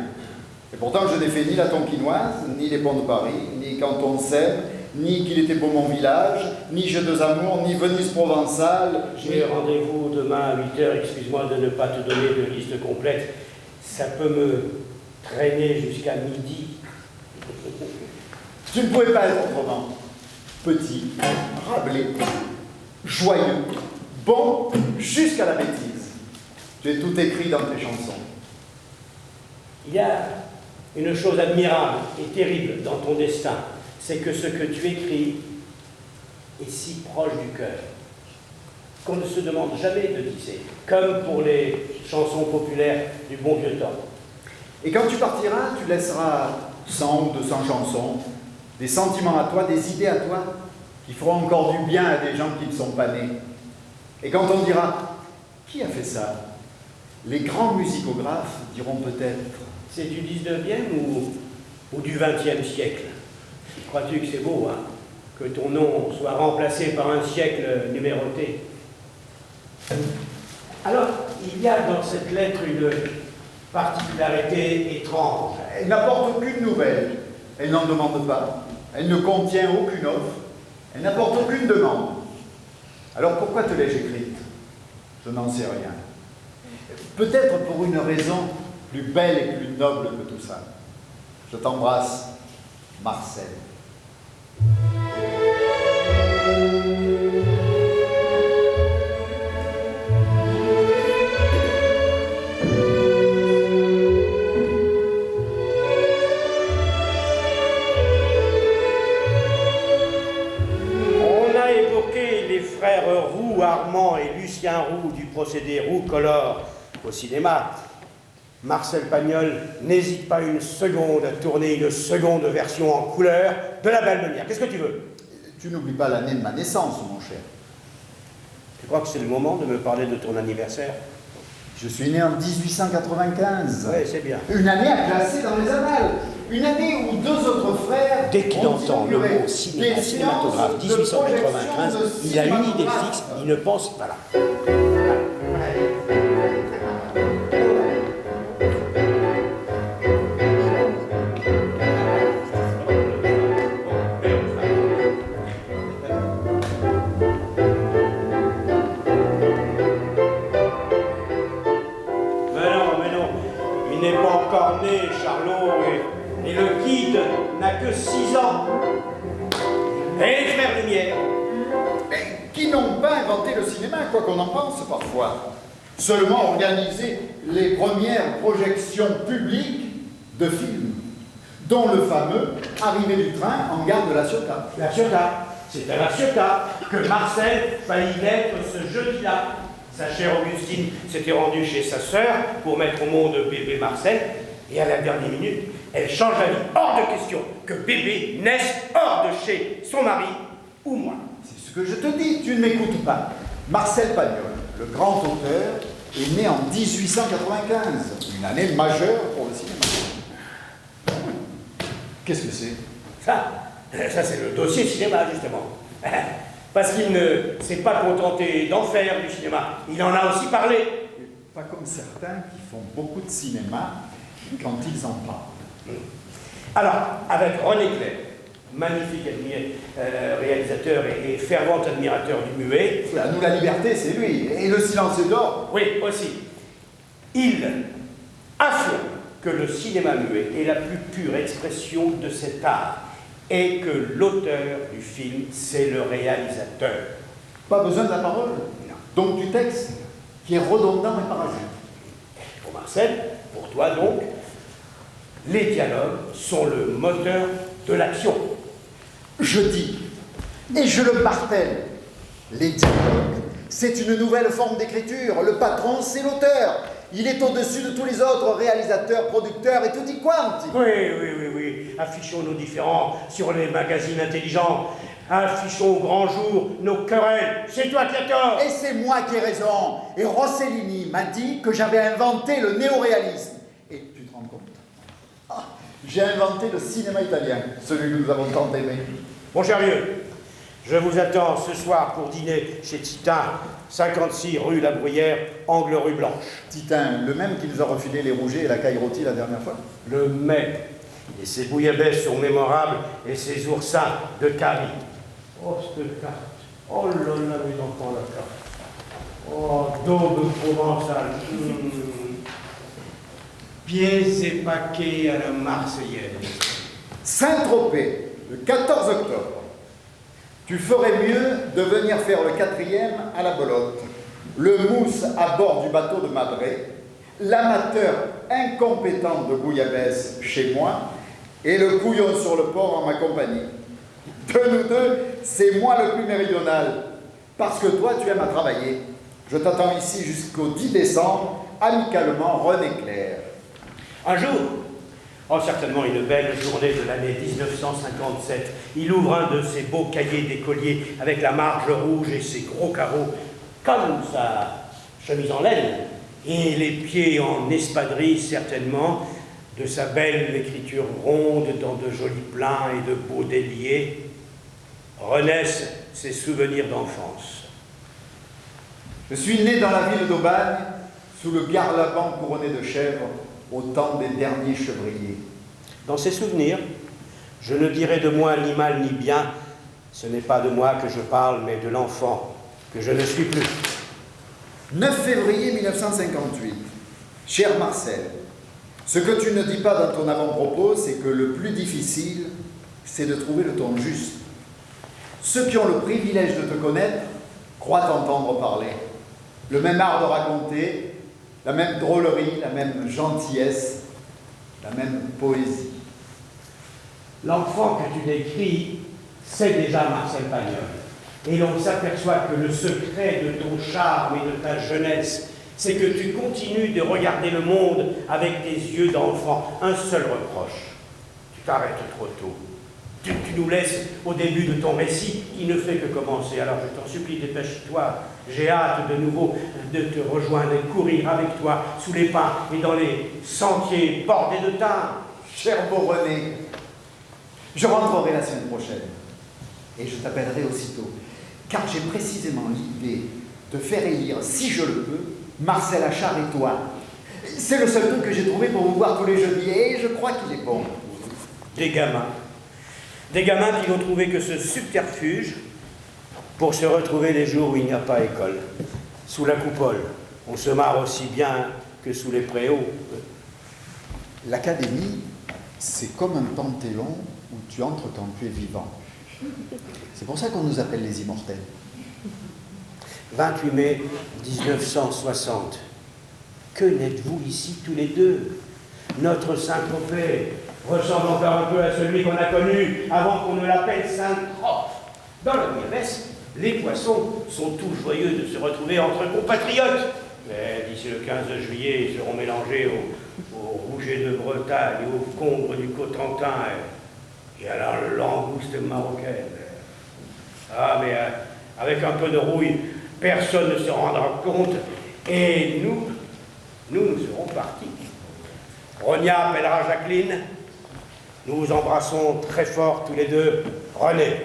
Et pourtant, je n'ai fait ni la Tonkinoise, ni les ponts de Paris, ni Quand on s'aime, ni Qu'il était beau mon village, ni Jeux deux amours, ni Venise provençale. J'ai rendez-vous demain à 8h, excuse-moi de ne pas te donner de liste complète. Ça peut me traîner jusqu'à midi. Tu ne pouvais pas être autrement. Petit, Rabelais, joyeux, bon jusqu'à la bêtise. Tu es tout écrit dans tes chansons. Il y a une chose admirable et terrible dans ton destin, c'est que ce que tu écris est si proche du cœur qu'on ne se demande jamais de qui c'est, comme pour les chansons populaires du bon vieux temps. Et quand tu partiras, tu laisseras 100 ou 200 chansons, des sentiments à toi, des idées à toi, qui feront encore du bien à des gens qui ne sont pas nés. Et quand on dira « Qui a fait ça ?», les grands musicographes diront peut-être « C'est du 19e ou du 20e siècle? Crois-tu que c'est beau, hein, que ton nom soit remplacé par un siècle numéroté? Alors, il y a dans cette lettre une particularité étrange. Elle n'apporte aucune nouvelle, elle n'en demande pas, elle ne contient aucune offre, elle n'apporte aucune demande. Alors pourquoi te l'ai-je écrite? Je n'en sais rien. Peut-être pour une raison plus belle et plus noble que tout ça. Je t'embrasse, Marcel. On a évoqué les frères Roux, Armand et Lucien Roux du procédé Roux-Color au cinéma. Marcel Pagnol n'hésite pas une seconde à tourner une seconde version en couleur de La Belle Meunière. Qu'est-ce que tu veux? Tu n'oublies pas l'année de ma naissance, mon cher. Tu crois que c'est le moment de me parler de ton anniversaire? Je suis né en 1895. Oui, c'est bien. Une année à classer dans les annales. Une année où 2 autres frère. Dès qu'il ont entend le inauguré mot cinéma, des cinématographe, séances de 1895, projection de il a une idée cinématographe. fixe, il ne pense, voilà. Mais non, il n'est pas encore né, Charlot, et le guide n'a que 6 ans. Et les frères Lumière, Mais qui n'ont pas inventé le cinéma, quoi qu'on en pense parfois. Seulement organisé les premières projections publiques de films, dont le fameux Arrivée du train en gare de La Ciotat. La Ciotat, c'est à La Ciotat que Marcel faillit naître ce jeudi-là. Sa chère Augustine s'était rendue chez sa sœur pour mettre au monde bébé Marcel, et à la dernière minute, elle change d'avis. Hors de question que bébé naisse hors de chez son mari ou moi. C'est ce que je te dis, tu ne m'écoutes pas. Marcel Pagnol, le grand auteur, est né en 1895, une année majeure pour le cinéma. Qu'est-ce que c'est? Ça c'est le dossier cinéma, justement. Parce qu'il ne s'est pas contenté d'en faire du cinéma, il en a aussi parlé. Pas comme certains qui font beaucoup de cinéma quand ils en parlent. Alors, avec René Clair, magnifique réalisateur et fervent admirateur du muet. Voilà, nous, la liberté, c'est lui. Et le silence d'or. Oui, aussi. Il affirme que le cinéma muet est la plus pure expression de cet art et que l'auteur du film, c'est le réalisateur. Pas besoin de la parole. Non. Donc du texte, qui est redondant et parasite. Pour Marcel, pour toi donc, les dialogues sont le moteur de l'action. Je dis, et je le martèle, les dialogues, c'est une nouvelle forme d'écriture. Le patron, c'est l'auteur. Il est au-dessus de tous les autres réalisateurs, producteurs et tutti quanti. Oui. Affichons nos différends sur les magazines intelligents. Affichons au grand jour nos querelles. C'est toi qui as tort. Et c'est moi qui ai raison. Et Rossellini m'a dit que j'avais inventé le néoréalisme. Et tu te rends compte? Ah, j'ai inventé le cinéma italien, celui que nous avons tant aimé. Mon cher vieux, je vous attends ce soir pour dîner chez Titin, 56 rue La Bruyère, angle rue Blanche. Titin, le même qui nous a refilé les rougets et la caille rôtie la dernière fois? Le mai. Et ses bouillabaisse sont mémorables et ses oursins de carie. Oh, cette carte. Oh là là, mes enfants, la carte. Oh, daube provençale. Pièces et paquets à la Marseillaise. Saint-Tropez, le 14 octobre. Tu ferais mieux de venir faire le 4e à la Bolotte, le mousse à bord du bateau de Madré, l'amateur incompétent de bouillabaisse chez moi et le couillon sur le port en ma compagnie. De nous deux, c'est moi le plus méridional, parce que toi, tu aimes à travailler. Je t'attends ici jusqu'au 10 décembre, amicalement, René Clair. Un jour, oh certainement une belle journée de l'année 1957, il ouvre un de ses beaux cahiers d'écolier avec la marge rouge et ses gros carreaux, comme sa chemise en laine, et les pieds en espadrille certainement, de sa belle écriture ronde dans de jolis pleins et de beaux déliés, renaissent ses souvenirs d'enfance. Je suis né dans la ville d'Aubagne, sous le garlabant couronné de chèvres, au temps des derniers chevriers. Dans ses souvenirs, je ne dirai de moi ni mal ni bien, ce n'est pas de moi que je parle, mais de l'enfant, que je ne suis plus. 9 février 1958. Cher Marcel, ce que tu ne dis pas dans ton avant-propos, c'est que le plus difficile, c'est de trouver le ton juste. Ceux qui ont le privilège de te connaître croient t'entendre parler. Le même art de raconter, la même drôlerie, la même gentillesse, la même poésie. L'enfant que tu décris, c'est déjà Marcel Pagnol. Et l'on s'aperçoit que le secret de ton charme et de ta jeunesse, c'est que tu continues de regarder le monde avec tes yeux d'enfant. Un seul reproche, tu t'arrêtes trop tôt. Tu nous laisses au début de ton récit qui ne fait que commencer. Alors je t'en supplie, dépêche-toi. J'ai hâte de nouveau de te rejoindre et courir avec toi sous les pins et dans les sentiers bordés de thym. Cher beau René, Je rentrerai la semaine prochaine et je t'appellerai aussitôt, car j'ai précisément l'idée de faire élire, si je le peux, Marcel Achard et toi. C'est le seul truc que j'ai trouvé pour vous voir tous les jeudis et je crois qu'il est bon. Des gamins. Des gamins qui n'ont trouvé que ce subterfuge pour se retrouver les jours où il n'y a pas école. Sous la coupole, on se marre aussi bien que sous les préaux. L'académie, c'est comme un panthéon où tu entres quand tu es vivant. C'est pour ça qu'on nous appelle les immortels. 28 mai 1960. Que n'êtes-vous ici tous les deux? Notre Saint-Tropez ressemble encore un peu à celui qu'on a connu avant qu'on ne l'appelle Saint-Trope. Dans la Nièvès, les poissons sont tout joyeux de se retrouver entre compatriotes. Mais d'ici le 15 juillet, ils seront mélangés au rouget de Bretagne, au congre du Cotentin et à la langouste marocaine. Ah, mais avec un peu de rouille, personne ne se rendra compte. Et nous serons partis. Ronia appellera Jacqueline. Nous vous embrassons très fort tous les deux. René.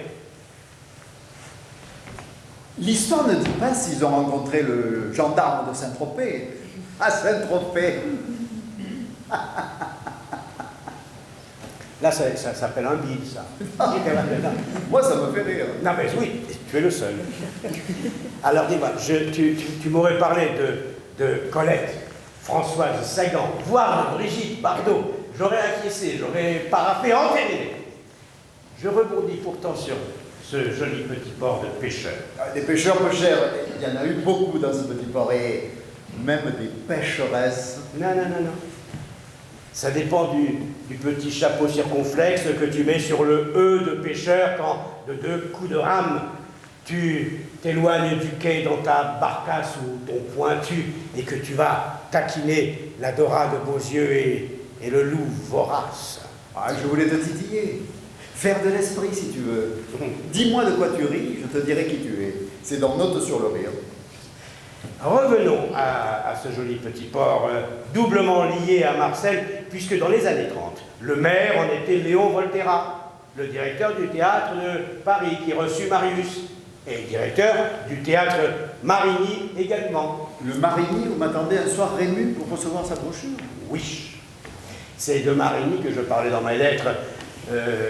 L'histoire ne dit pas s'ils ont rencontré le gendarme de Saint-Tropez. À Saint-Tropez. Là, ça s'appelle un bide, ça. Moi, ça me fait rire. Non, mais oui, tu es le seul. Alors, dis-moi, tu m'aurais parlé de Colette, Françoise Sagan, voire de Brigitte Bardot. J'aurais acquiescé, j'aurais paraffé, entériné. Je rebondis pourtant sur ce joli petit port de pêcheurs. Des pêcheurs peu chers, il y en a eu beaucoup dans ce petit port, et même des pêcheresses. Non. Ça dépend du petit chapeau circonflexe que tu mets sur le E de pêcheur quand, de 2 coups de rame, tu t'éloignes du quai dans ta barcasse ou ton pointu et que tu vas taquiner la Dora de Beausieux et le loup vorace. Ah, je voulais te titiller. Faire de l'esprit, si tu veux. Dis-moi de quoi tu ris, je te dirai qui tu es. C'est dans Note sur le rire. Revenons à ce joli petit port doublement lié à Marcel, puisque dans les années 30, le maire en était Léon Volterra, le directeur du théâtre de Paris, qui reçut Marius, et directeur du théâtre Marigny également. Le Marigny, vous m'attendez un soir Rému pour recevoir sa brochure? Oui, c'est de Marigny que je parlais dans mes lettres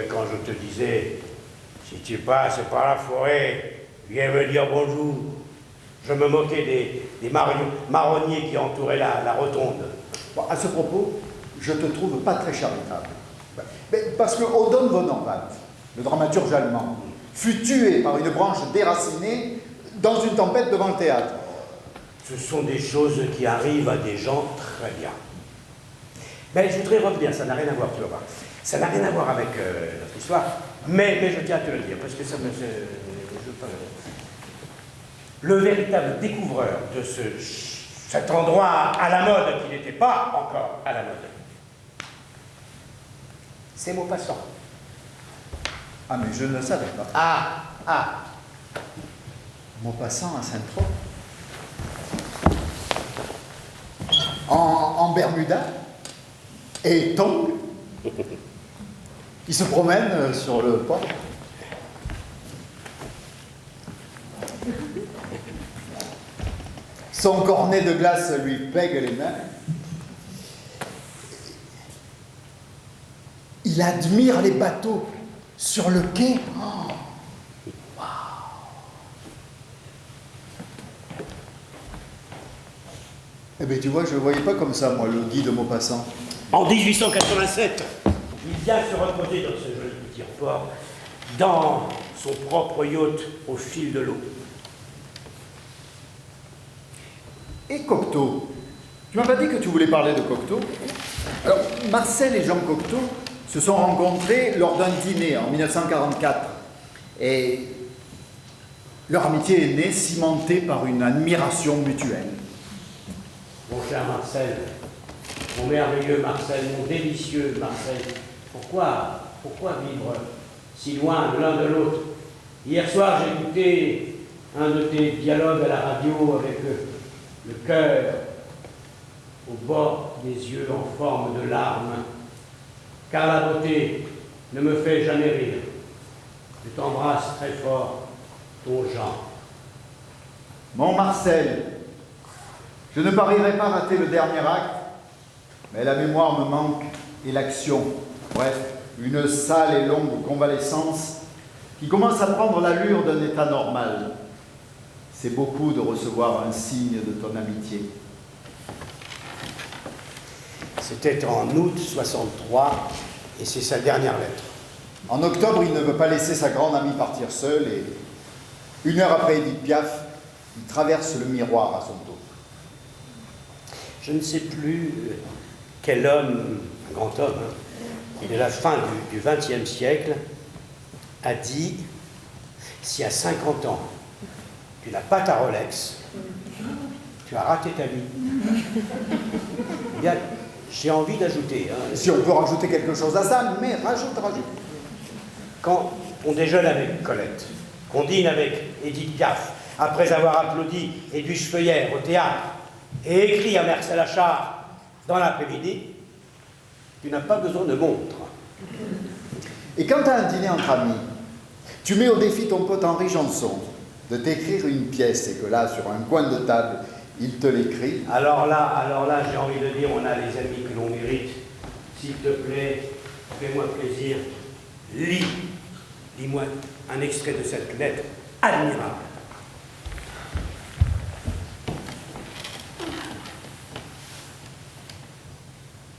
quand je te disais « Si tu passes par la forêt, viens me dire bonjour ». Je me moquais des marronniers qui entouraient la rotonde. Bon, à ce propos, je te trouve pas très charitable. Mais parce que Oden von Horvath, le dramaturge allemand, fut tué par une branche déracinée dans une tempête devant le théâtre. Ce sont des choses qui arrivent à des gens très bien. Mais je voudrais revenir, ça n'a rien à voir, tu vas voir. Ça n'a rien à voir avec notre histoire, mais je tiens à te le dire, parce que ça me... Le véritable découvreur de cet endroit à la mode, qui n'était pas encore à la mode, c'est Maupassant. Ah, mais je ne le savais pas. Ah. Maupassant à Saint-Trope. En Bermuda et tongs. Il se promène sur le port. Son cornet de glace lui pègue les mains. Il admire les bateaux sur le quai. Oh, wow. Eh bien, tu vois, je ne le voyais pas comme ça, moi, le Guy de Maupassant. En 1887, il vient se reposer dans ce joli petit port, dans son propre yacht au fil de l'eau. Et Cocteau, tu m'as pas dit que tu voulais parler de Cocteau? Alors, Marcel et Jean Cocteau se sont rencontrés lors d'un dîner en 1944. Et leur amitié est née, cimentée par une admiration mutuelle. Mon cher Marcel, mon merveilleux Marcel, mon délicieux Marcel, pourquoi vivre si loin de l'un de l'autre? Hier soir, j'ai écouté un de tes dialogues à la radio avec le cœur au bord des yeux en forme de larmes, car la beauté ne me fais jamais rire. Je t'embrasse très fort, ton Jean. Mon Marcel, je ne parierais pas rater le dernier acte, mais la mémoire me manque et l'action. Bref, une sale et longue convalescence qui commence à prendre l'allure d'un état normal. C'est beaucoup de recevoir un signe de ton amitié. C'était en août 63, et c'est sa dernière lettre. En octobre, il ne veut pas laisser sa grande amie partir seule et, une heure après Édith Piaf, il traverse le miroir à son tour. Je ne sais plus quel homme, un grand homme, qui de la fin du XXe siècle, a dit « Si à 50 ans, tu n'as pas ta Rolex, tu as raté ta vie. » Eh bien, j'ai envie d'ajouter. Si on peut rajouter quelque chose à ça, mais rajoute. Quand on déjeune avec Colette, qu'on dîne avec Édith Piaf, après avoir applaudi Edwige Feuillère au théâtre et écrit à Marcel Achard dans l'après-midi, tu n'as pas besoin de montre. Et quand tu as un dîner entre amis, tu mets au défi ton pote Henri Janson de t'écrire une pièce et que là, sur un coin de table, il te l'écrit. Alors là, j'ai envie de dire, on a les amis que l'on mérite. S'il te plaît, fais-moi plaisir, lis-moi un extrait de cette lettre admirable.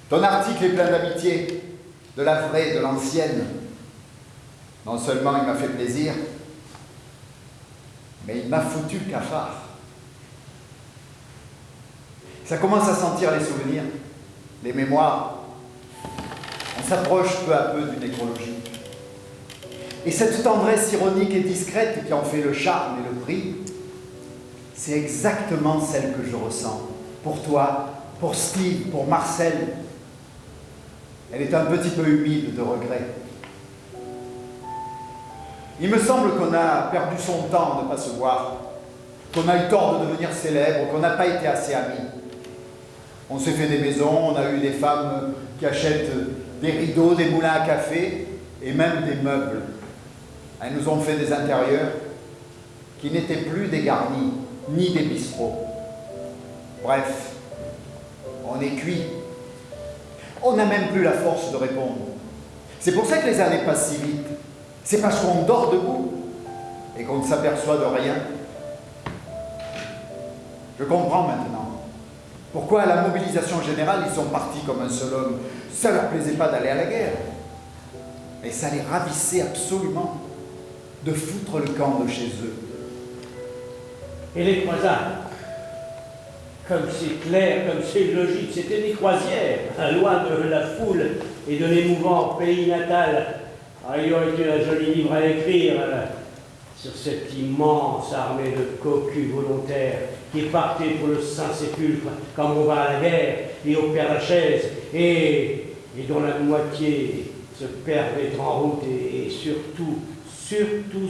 Ton article est plein d'amitié, de la vraie, de l'ancienne. Non seulement il m'a fait plaisir, mais il m'a foutu le cafard. Ça commence à sentir les souvenirs, les mémoires. On s'approche peu à peu du nécrologique. Et cette tendresse ironique et discrète qui en fait le charme et le prix, c'est exactement celle que je ressens pour toi, pour Steve, pour Marcel. Elle est un petit peu humide de regret. Il me semble qu'on a perdu son temps de ne pas se voir, qu'on a eu tort de devenir célèbre, qu'on n'a pas été assez amis. On s'est fait des maisons, on a eu des femmes qui achètent des rideaux, des moulins à café et même des meubles. Elles nous ont fait des intérieurs qui n'étaient plus des garnis, ni des bistrots. Bref, on est cuit. On n'a même plus la force de répondre. C'est pour ça que les années passent si vite. C'est parce qu'on dort debout et qu'on ne s'aperçoit de rien. Je comprends maintenant pourquoi à la mobilisation générale, ils sont partis comme un seul homme. Ça ne leur plaisait pas d'aller à la guerre. Mais ça les ravissait absolument de foutre le camp de chez eux. Et les croisades, comme c'est clair, comme c'est logique, c'était des croisières, loin de la foule et de l'émouvant pays natal. Alors, il y aurait eu un joli livre à écrire sur cette immense armée de cocus volontaires qui partait pour le Saint-Sépulcre comme on va à la guerre et au Père-Lachaise et dont la moitié se perdait en route et surtout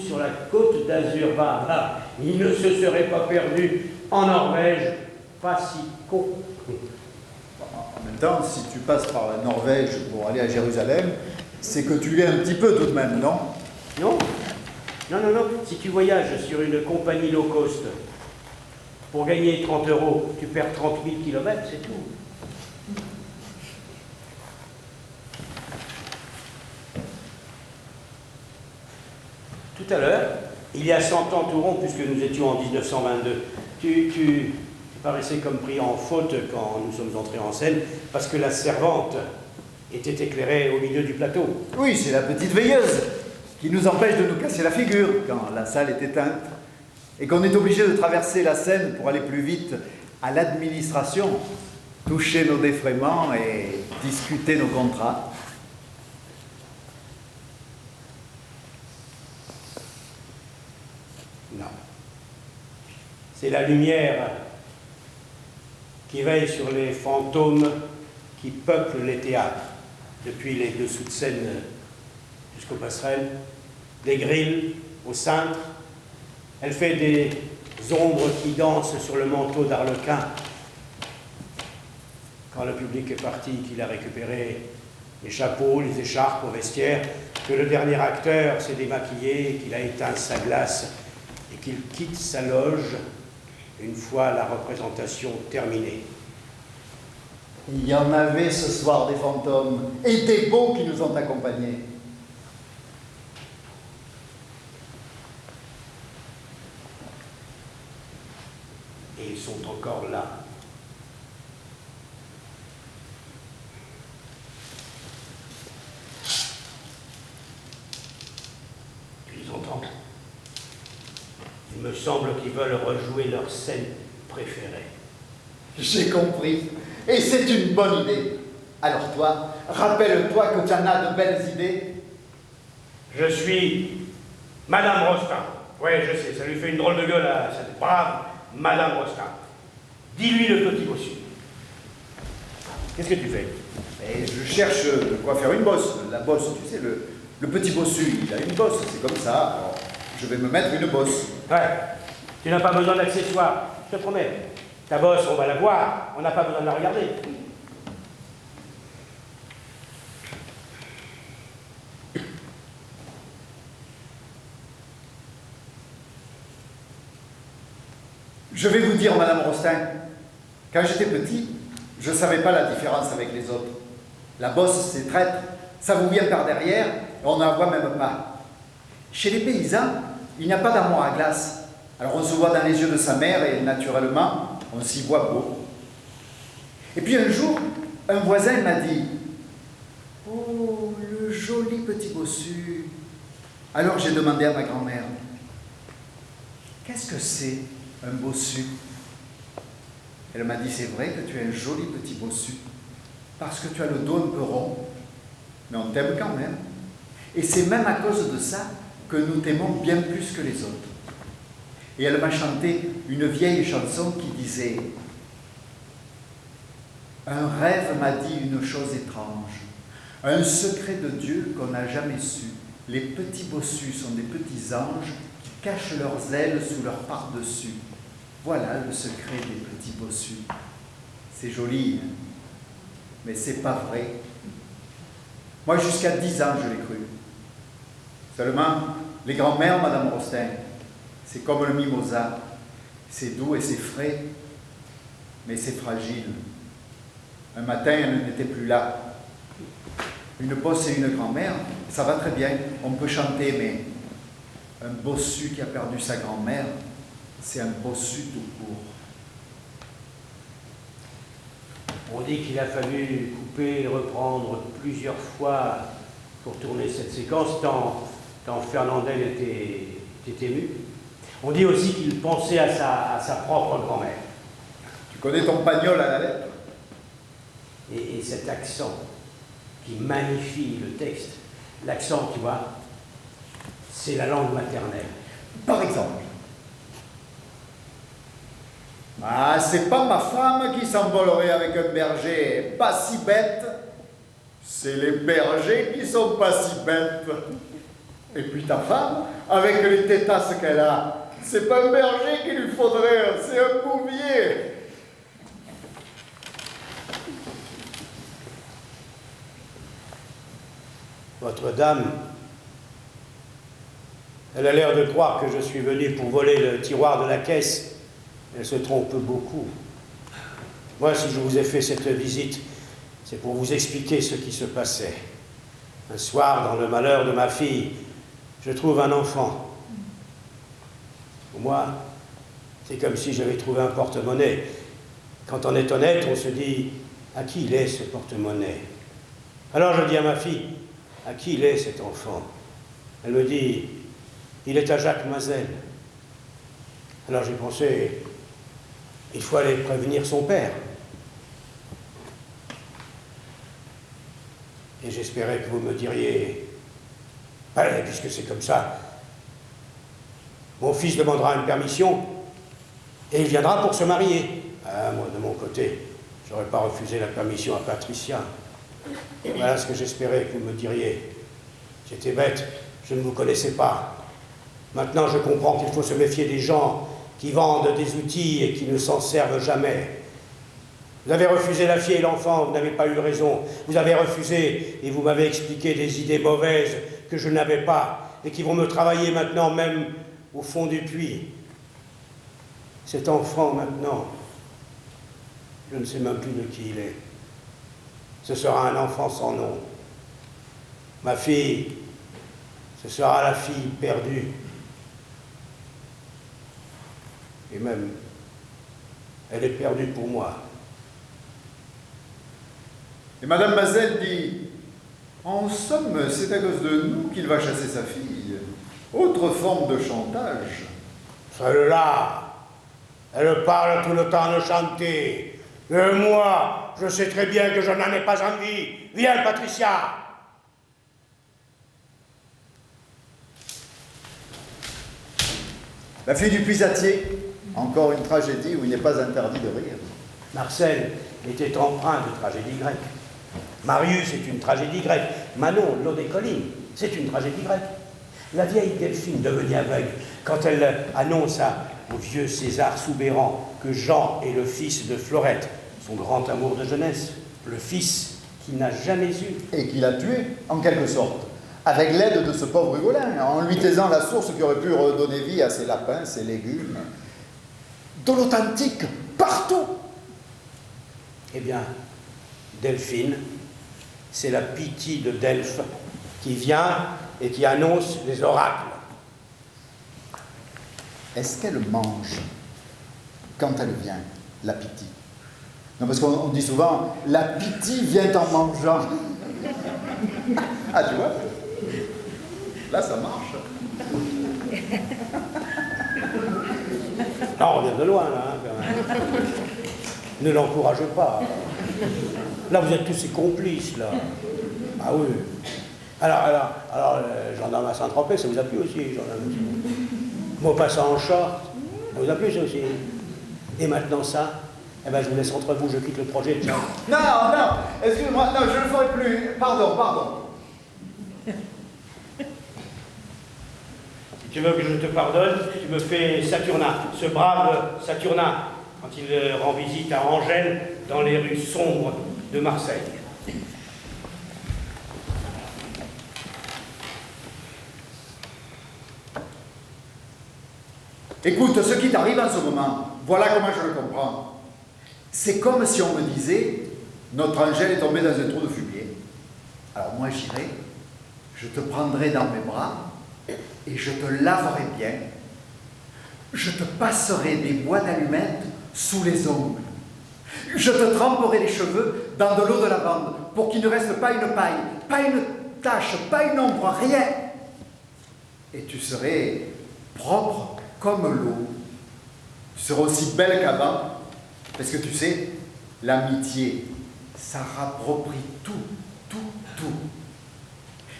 sur la côte d'Azur. Là, il ne se serait pas perdu en Norvège, pas si con. En même temps, si tu passes par la Norvège pour aller à Jérusalem, c'est que tu l'es un petit peu tout de même, non? Non. Si tu voyages sur une compagnie low cost, pour gagner 30 €, tu perds 30 000 km, c'est tout. Tout à l'heure, il y a 100 ans tout rond, puisque nous étions en 1922, tu paraissais comme pris en faute quand nous sommes entrés en scène, parce que la servante était éclairée au milieu du plateau. Oui, c'est la petite veilleuse qui nous empêche de nous casser la figure quand la salle est éteinte et qu'on est obligé de traverser la scène pour aller plus vite à l'administration, toucher nos défraiements et discuter nos contrats. Non. C'est la lumière qui veille sur les fantômes qui peuplent les théâtres, depuis les dessous de scène jusqu'aux passerelles, des grilles au cintre. Elle fait des ombres qui dansent sur le manteau d'Arlequin. Quand le public est parti, qu'il a récupéré les chapeaux, les écharpes au vestiaire, que le dernier acteur s'est démaquillé, qu'il a éteint sa glace et qu'il quitte sa loge une fois la représentation terminée. Il y en avait ce soir des fantômes, et des beaux qui nous ont accompagnés. Et ils sont encore là. Tu les entends? Il me semble qu'ils veulent rejouer leur scène préférée. J'ai compris. Et c'est une bonne idée. Alors toi, rappelle-toi que tu en as de belles idées. Je suis Madame Rostin. Oui, je sais, ça lui fait une drôle de gueule à cette brave Madame Rostin. Dis-lui le petit bossu. Qu'est-ce que tu fais? Et je cherche de quoi faire une bosse. La bosse, tu sais, le petit bossu, il a une bosse, c'est comme ça. Alors, je vais me mettre une bosse. Ouais, tu n'as pas besoin d'accessoires, je te promets. Ta bosse, on va la voir, on n'a pas besoin de la regarder. Je vais vous dire, Madame Rostin, quand j'étais petit, je ne savais pas la différence avec les autres. La bosse, c'est traître, ça vous vient par derrière, et on n'en voit même pas. Chez les paysans, il n'y a pas d'amour à glace. Alors on se voit dans les yeux de sa mère et naturellement, on s'y voit beau. Et puis un jour, un voisin m'a dit « Oh, le joli petit bossu !» Alors j'ai demandé à ma grand-mère « Qu'est-ce que c'est un bossu ?» Elle m'a dit « C'est vrai que tu es un joli petit bossu, parce que tu as le dos un peu rond, mais on t'aime quand même. Et c'est même à cause de ça que nous t'aimons bien plus que les autres. » Et elle m'a chanté une vieille chanson qui disait « Un rêve m'a dit une chose étrange, un secret de Dieu qu'on n'a jamais su. Les petits bossus sont des petits anges qui cachent leurs ailes sous leur par-dessus. Voilà le secret des petits bossus. » C'est joli, hein, mais c'est pas vrai. Moi, jusqu'à 10 ans, je l'ai cru. Seulement, les grands-mères, Madame Rostin, c'est comme le mimosa. C'est doux et c'est frais, mais c'est fragile. Un matin, elle n'était plus là. Une bosse et une grand-mère, ça va très bien, on peut chanter, mais un bossu qui a perdu sa grand-mère, c'est un bossu tout court. On dit qu'il a fallu couper et reprendre plusieurs fois pour tourner cette séquence, tant Fernandel était ému. On dit aussi qu'il pensait à sa propre grand-mère. Tu connais ton pagnol à la lettre? Et cet accent qui magnifie le texte, l'accent, tu vois, c'est la langue maternelle. Par exemple. Ah, c'est pas ma femme qui s'envolerait avec un berger, pas si bête. C'est les bergers qui sont pas si bêtes. Et puis ta femme, avec les tétasses qu'elle a, c'est pas un berger qu'il lui faudrait, c'est un bouvier. Votre dame, elle a l'air de croire que je suis venu pour voler le tiroir de la caisse. Elle se trompe beaucoup. Moi, si je vous ai fait cette visite, c'est pour vous expliquer ce qui se passait. Un soir, dans le malheur de ma fille, je trouve un enfant. Pour moi, c'est comme si j'avais trouvé un porte-monnaie. Quand on est honnête, on se dit « À qui il est ce porte-monnaie ?» Alors je dis à ma fille « À qui il est cet enfant ?» Elle me dit « Il est à Jacques Mazel. » Alors j'ai pensé « Il faut aller prévenir son père. » Et j'espérais que vous me diriez « Allez, puisque c'est comme ça, mon fils demandera une permission et il viendra pour se marier. » Ah, moi, de mon côté, j'aurais pas refusé la permission à Patricia. Voilà ce que j'espérais que vous me diriez. J'étais bête, je ne vous connaissais pas. Maintenant, je comprends qu'il faut se méfier des gens qui vendent des outils et qui ne s'en servent jamais. Vous avez refusé la fille et l'enfant, vous n'avez pas eu raison. Vous avez refusé et vous m'avez expliqué des idées mauvaises que je n'avais pas et qui vont me travailler maintenant même au fond du puits. Cet enfant maintenant, je ne sais même plus de qui il est. Ce sera un enfant sans nom. Ma fille, ce sera la fille perdue. Et même, elle est perdue pour moi. Et Madame Mazel dit, en somme, c'est à cause de nous qu'il va chasser sa fille. Autre forme de chantage. Celle-là, elle parle tout le temps de chanter. Et moi, je sais très bien que je n'en ai pas envie. Viens, Patricia. La fille du puisatier, encore une tragédie où il n'est pas interdit de rire. Marcel était empreint de tragédie grecque. Marius est une tragédie grecque. Manon, l'eau des collines, c'est une tragédie grecque. La vieille Delphine, devenue aveugle, quand elle annonce au vieux César Soubéran que Jean est le fils de Florette, son grand amour de jeunesse, le fils qu'il n'a jamais eu. Et qu'il a tué, en quelque sorte, avec l'aide de ce pauvre Hugolin, en lui taisant la source qui aurait pu redonner vie à ses lapins, ses légumes. De l'authentique, partout. Eh bien, Delphine, c'est la Pythie de Delphes qui vient et qui annonce les oracles. Est-ce qu'elle mange quand elle vient, la Pythie? Non, parce qu'on dit souvent, la Pythie vient en mangeant. Ah, tu vois? Là, ça marche. Non, on vient de loin, là, hein, quand même. Ne l'encouragez pas. Là, vous êtes tous ses complices, là. Ah oui. Alors, gendarme à Saint-Tropez, ça vous a plu aussi, gendarme. Maupassant en short, ça vous a plu, ça aussi. Et maintenant, ça, eh ben, je vous laisse entre vous, je quitte le projet. Ciao. Non, excuse-moi, non, je ne le ferai plus. Pardon. Si tu veux que je te pardonne, tu me fais Saturnin, ce brave Saturnin, quand il rend visite à Angèle dans les rues sombres de Marseille. Écoute, ce qui t'arrive en ce moment, voilà comment je le comprends. C'est comme si on me disait, notre Angèle est tombée dans un trou de fumier. Alors moi j'irai, je te prendrai dans mes bras et je te laverai bien. Je te passerai des bois d'allumettes sous les ongles. Je te tremperai les cheveux dans de l'eau de lavande pour qu'il ne reste pas une paille, pas une tache, pas une ombre, rien. Et tu serais propre comme l'eau. Tu seras aussi belle qu'avant, parce que tu sais, l'amitié, ça rapproprie tout.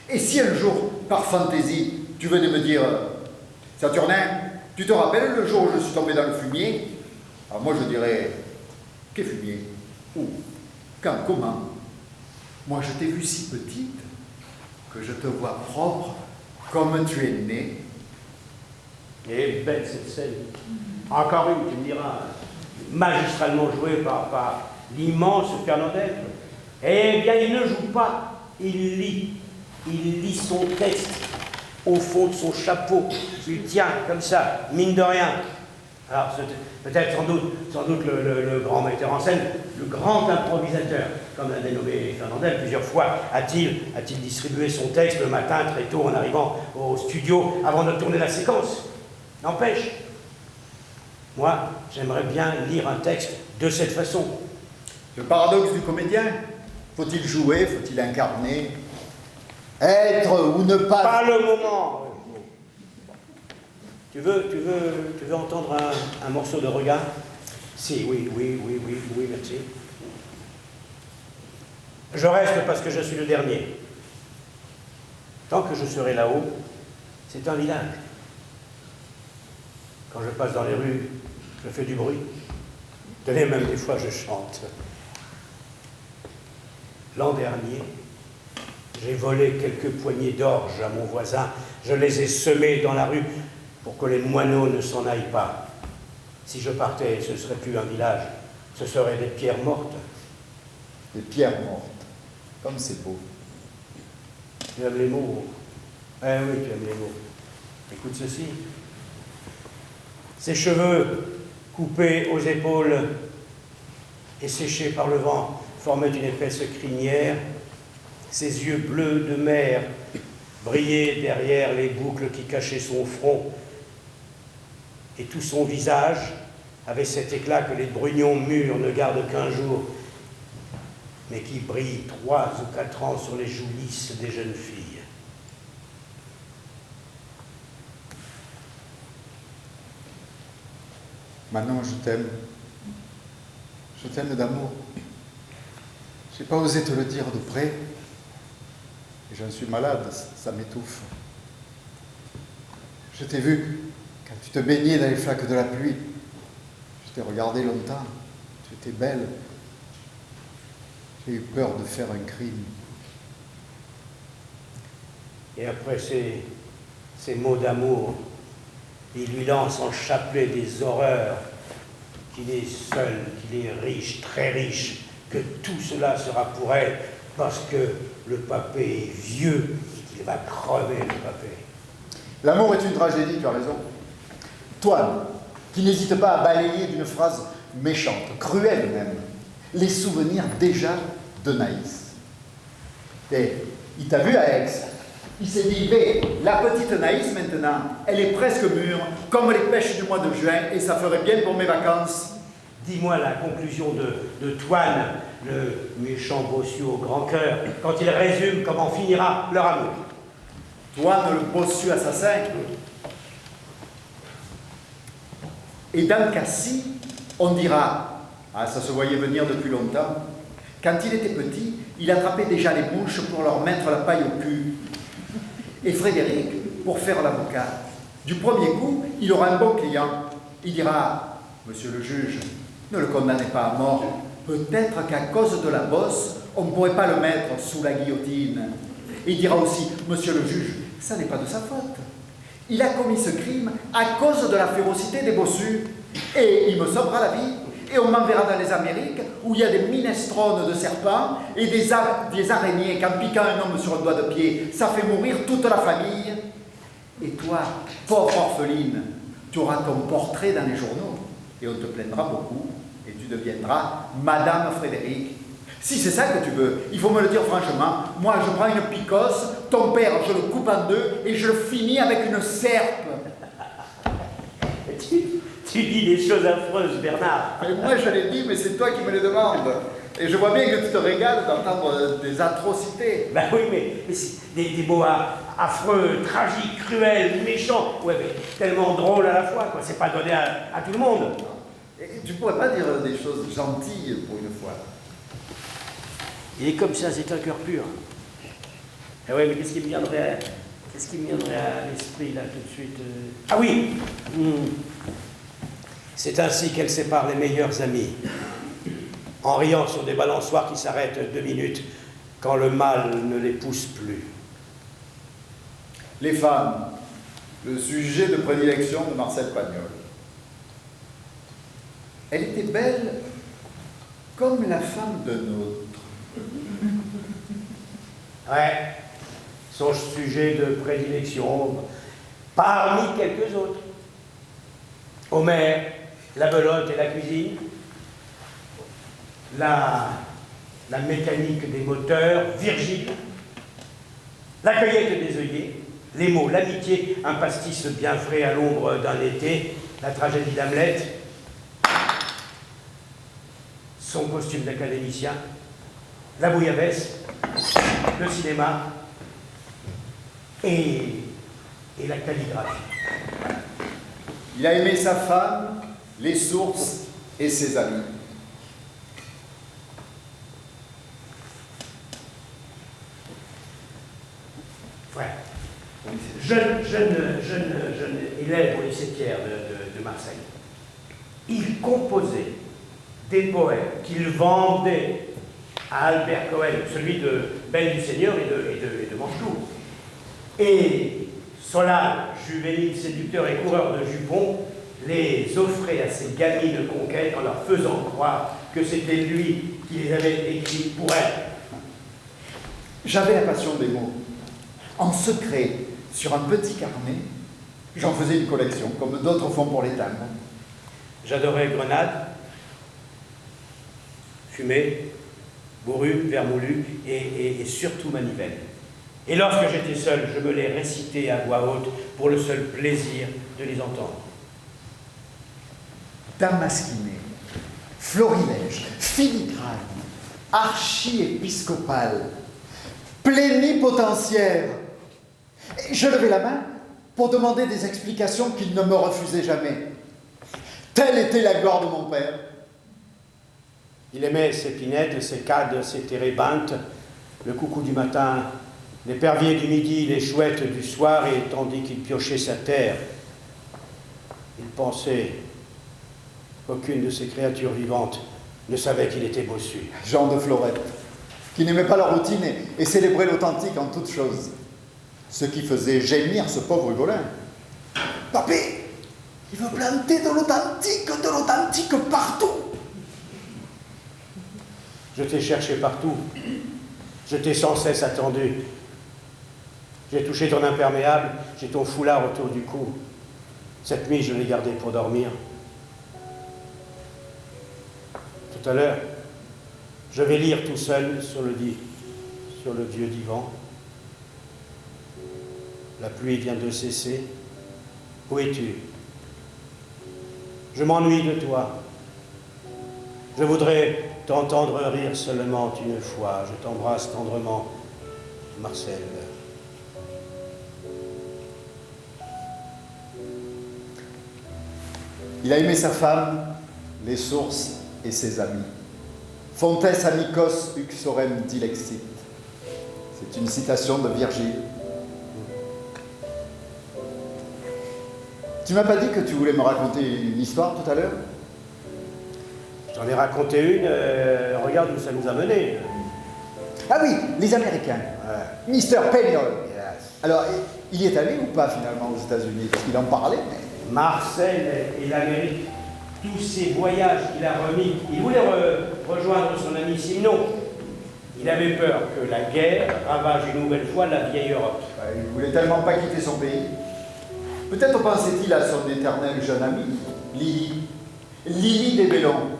Et si un jour, par fantaisie, tu venais me dire, Saturnin, tu te rappelles le jour où je suis tombé dans le fumier? Alors moi je dirais, quel fumier? Où? Quand? Comment? Moi je t'ai vue si petite que je te vois propre comme tu es née. Et belle cette scène. Encore une, tu me diras, magistralement jouée par l'immense Fernand Delphes. Eh bien, il ne joue pas, il lit. Il lit son texte au fond de son chapeau. Il tient comme ça, mine de rien. Alors, peut-être sans doute le grand metteur en scène, le grand improvisateur, comme l'a dénommé Fernand Delphes. Plusieurs fois a-t-il distribué son texte le matin très tôt en arrivant au studio avant de tourner la séquence. N'empêche, moi, j'aimerais bien lire un texte de cette façon. Le paradoxe du comédien, faut-il jouer, faut-il incarner, être ou ne pas... Pas le moment. Tu veux entendre un morceau de regard? Si, oui, merci. Je reste parce que je suis le dernier. Tant que je serai là-haut, c'est un village. Quand je passe dans les rues, je fais du bruit. Tenez, même des fois, je chante. L'an dernier, j'ai volé quelques poignées d'orge à mon voisin. Je les ai semées dans la rue pour que les moineaux ne s'en aillent pas. Si je partais, ce ne serait plus un village, ce seraient des pierres mortes. Des pierres mortes, comme c'est beau. J'aime les mots. Eh oui, tu aimes les mots. Écoute ceci. Ses cheveux coupés aux épaules et séchés par le vent formaient une épaisse crinière. Ses yeux bleus de mer brillaient derrière les boucles qui cachaient son front. Et tout son visage avait cet éclat que les brugnons mûrs ne gardent qu'un jour, mais qui brille 3 ou 4 ans sur les joues lisses des jeunes filles. Manon, je t'aime. Je t'aime d'amour. J'ai pas osé te le dire de près. Et j'en suis malade, ça m'étouffe. Je t'ai vu quand tu te baignais dans les flaques de la pluie. Je t'ai regardé longtemps. Tu étais belle. J'ai eu peur de faire un crime. Et après ces mots d'amour, il lui lance en chapelet des horreurs, qu'il est seul, qu'il est riche, très riche, que tout cela sera pour elle, parce que le papé est vieux et qu'il va crever, le papé. L'amour est une tragédie, tu as raison. Toine, qui n'hésite pas à balayer d'une phrase méchante, cruelle même, les souvenirs déjà de Naïs. Et il t'a vu à Aix. Il s'est dit, la petite Naïs maintenant, elle est presque mûre, comme les pêches du mois de juin, et ça ferait bien pour mes vacances. Dis-moi la conclusion de Toine, le méchant bossu au grand cœur, quand il résume comment finira leur amour. Toine, le bossu assassin. Et dans le cas-ci, on dira, ah, ça se voyait venir depuis longtemps, quand il était petit, il attrapait déjà les mouches pour leur mettre la paille au cul. Et Frédéric, pour faire l'avocat, du premier coup, il aura un bon client. Il dira, monsieur le juge, ne le condamnez pas à mort. Peut-être qu'à cause de la bosse, on ne pourrait pas le mettre sous la guillotine. Et il dira aussi, monsieur le juge, ça n'est pas de sa faute. Il a commis ce crime à cause de la férocité des bossus. Et il me sauvera la vie. Et on m'enverra dans les Amériques où il y a des minestrones de serpents et des araignées qu'en piquant un homme sur le doigt de pied, ça fait mourir toute la famille. Et toi, pauvre orpheline, tu auras ton portrait dans les journaux et on te plaindra beaucoup et tu deviendras Madame Frédéric. Si c'est ça que tu veux, il faut me le dire franchement. Moi, je prends une picosse, ton père, je le coupe en deux et je le finis avec une serpe. Tu dis des choses affreuses, Bernard. Et moi, je l'ai dit, mais c'est toi qui me les demandes. Et je vois bien que tu te régales d'entendre des atrocités. Ben oui, mais c'est des mots affreux, tragiques, cruels, méchants. Ouais, mais tellement drôles à la fois, quoi. C'est pas donné à tout le monde. Et tu pourrais pas dire des choses gentilles pour une fois. Il est comme ça, c'est un cœur pur. Eh ouais, mais qu'est-ce qui me viendrait à l'esprit, là, tout de suite Ah oui C'est ainsi qu'elle sépare les meilleurs amis, en riant sur des balançoires qui s'arrêtent 2 minutes quand le mal ne les pousse plus. Les femmes, le sujet de prédilection de Marcel Pagnol. Elle était belle comme la femme de nôtre. Ouais, son sujet de prédilection, parmi quelques autres. Homère, la belote et la cuisine, la mécanique des moteurs, Virgile, la cueillette des œillets, les mots, l'amitié, un pastis bien frais à l'ombre d'un été, la tragédie d'Hamlet, son costume d'académicien, la bouillabaisse, le cinéma et la calligraphie. Il a aimé sa femme, les sources et ses amis. Ouais. Jeune élève au lycée Pierre de Marseille. Il composait des poèmes qu'il vendait à Albert Cohen, celui de Belle du Seigneur et de Manchetour. Et Solal, juvénile, séducteur et coureur de jupons, les offrait à ses gamines de conquête en leur faisant croire que c'était lui qui les avait écrits pour elle. J'avais la passion des mots. En secret, sur un petit carnet, j'en faisais une collection, comme d'autres font pour les timbres. J'adorais grenade, fumée, bourru, vermoulu et surtout manivelle. Et lorsque j'étais seul, je me les récitais à voix haute pour le seul plaisir de les entendre. Damasquiné, florilège, filigrane, archi-épiscopal, plénipotentiaire. Et je levai la main pour demander des explications qu'il ne me refusait jamais. Telle était la gloire de mon père. Il aimait ses pinettes, ses cades, ses térébintes, le coucou du matin, l'épervier du midi, les chouettes du soir, et tandis qu'il piochait sa terre, il pensait qu'aucune de ces créatures vivantes ne savait qu'il était bossu. Jean de Florette, qui n'aimait pas la routine et célébrait l'authentique en toutes choses. Ce qui faisait gémir ce pauvre Hugolin. Papé, il veut planter de l'authentique partout. Je t'ai cherché partout. Je t'ai sans cesse attendu. J'ai touché ton imperméable, j'ai ton foulard autour du cou. Cette nuit, je l'ai gardé pour dormir. Tout à l'heure, je vais lire tout seul sur le vieux divan. La pluie vient de cesser. Où es-tu? Je m'ennuie de toi. Je voudrais t'entendre rire seulement une fois. Je t'embrasse tendrement, Marcel. Il a aimé sa femme, les sources et ses amis. Fontes amicos uxorem dilexit. C'est une citation de Virgile. Tu m'as pas dit que tu voulais me raconter une histoire tout à l'heure? J'en ai raconté une, regarde où ça nous a menés. Ah oui, les Américains. Ouais. Mr. Penniol. Yes. Alors, il y est allé ou pas finalement aux États-Unis? Parce qu'il en parlait, mais... Marcel et l'Amérique, tous ces voyages qu'il a remis, il voulait rejoindre son ami Simon. Il avait peur que la guerre ravage une nouvelle fois la vieille Europe. Il voulait tellement pas quitter son pays. Peut-être pensait-il à son éternel jeune ami, Lily des Bellons,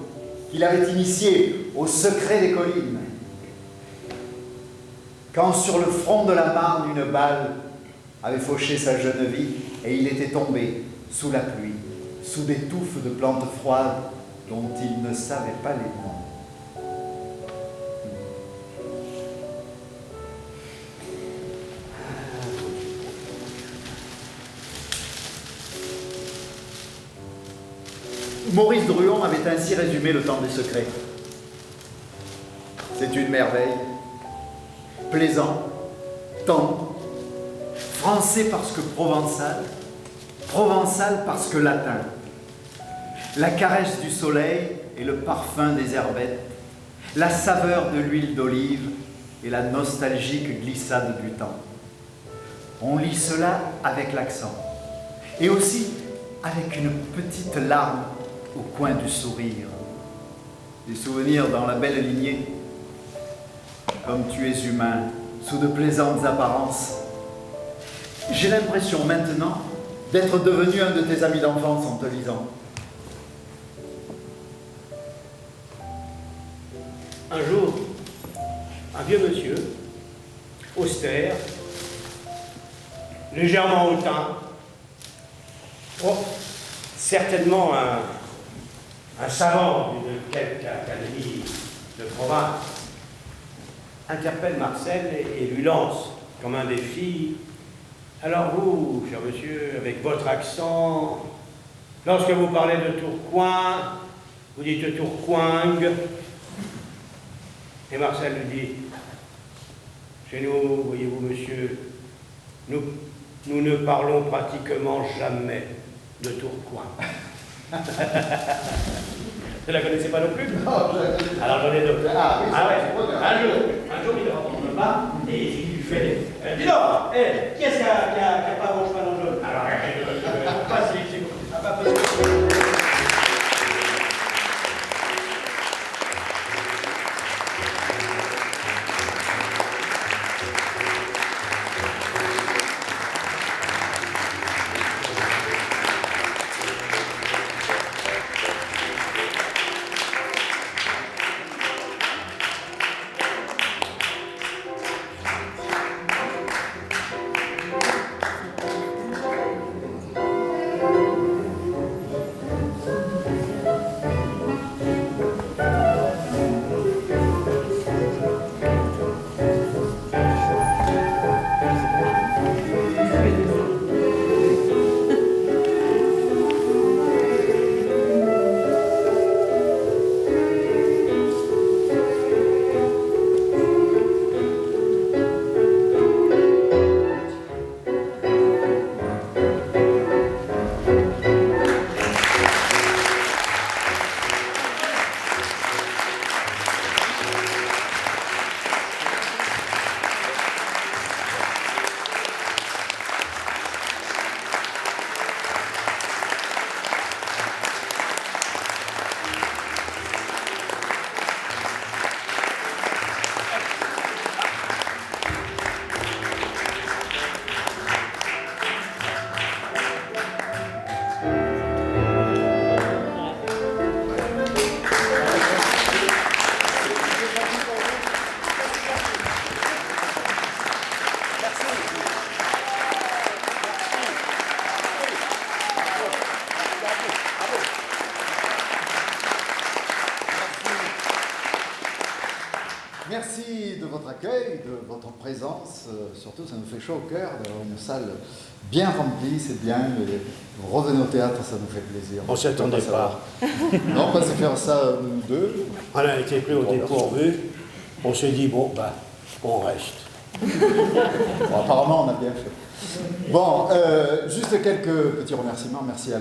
qu'il avait initié au secret des collines. Quand sur le front de la Marne, une balle avait fauché sa jeune vie et il était tombé sous la pluie, sous des touffes de plantes froides dont il ne savait pas les noms. Maurice Druon avait ainsi résumé le temps des secrets. C'est une merveille, plaisant, tendre, français parce que provençal, provençal parce que latin. La caresse du soleil et le parfum des herbettes, la saveur de l'huile d'olive et la nostalgique glissade du temps. On lit cela avec l'accent et aussi avec une petite larme au coin du sourire. Des souvenirs dans la belle lignée. Comme tu es humain, sous de plaisantes apparences. J'ai l'impression maintenant d'être devenu un de tes amis d'enfance en te lisant. Un jour, un vieux monsieur, austère, légèrement hautain, certainement un savant de quelque académie de province, interpelle Marcel et lui lance comme un défi. Alors vous, cher monsieur, avec votre accent, lorsque vous parlez de Tourcoing, vous dites Tourcoing. Et Marcel lui dit, chez nous, voyez-vous, monsieur, nous ne parlons pratiquement jamais de Tourcoing. Vous ne la connaissez pas non plus? Non, je la connais pas. Alors j'en ai d'autres. Ah oui, Ouais. Un jour, il rentre le bas et il lui fait dis donc, qui est-ce qui a pas mon cheval en jaune? Alors, c'est pas possible. accueil, de votre présence. Surtout, ça nous fait chaud au cœur d'avoir une salle bien remplie, c'est bien. Vous revenez au théâtre, ça nous fait plaisir. On s'y attendait pas. Non, on va se faire ça nous deux. On a été pris au dépourvu. On s'est dit, bon, bah, on reste. Bon, apparemment, on a bien fait. Bon, juste quelques petits remerciements. Merci à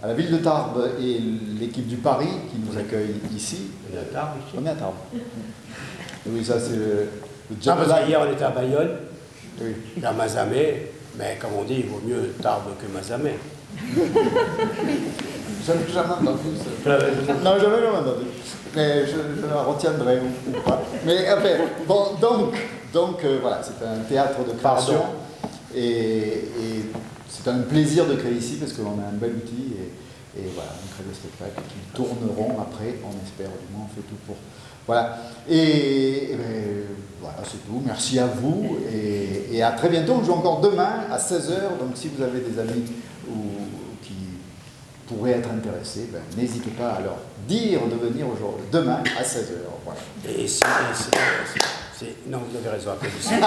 la ville de Tarbes et l'équipe du Paris qui nous accueille ici. On est à Tarbes ici. On est à Tarbes. Oui, ça c'est le Ah, parce que hier, on était à Bayonne, Oui. vers Mazamet. Mais comme on dit, il vaut mieux Tarbes que Mazamet. J'avais jamais entendu ça. Non, jamais entendu. Mais je la retiendrai ou pas. Mais enfin, bon, donc voilà, c'est un théâtre de création. Et c'est un plaisir de créer ici parce qu'on a un bel outil et voilà, on crée des spectacles qui tourneront après, on espère, du moins on fait tout pour. Voilà. Et ben, voilà, c'est tout. Merci à vous et à très bientôt. On joue encore demain à 16h. Donc si vous avez des amis qui pourraient être intéressés, ben, n'hésitez pas à leur dire de venir aujourd'hui, demain à 16h. Voilà. Non, vous avez raison, applaudissez.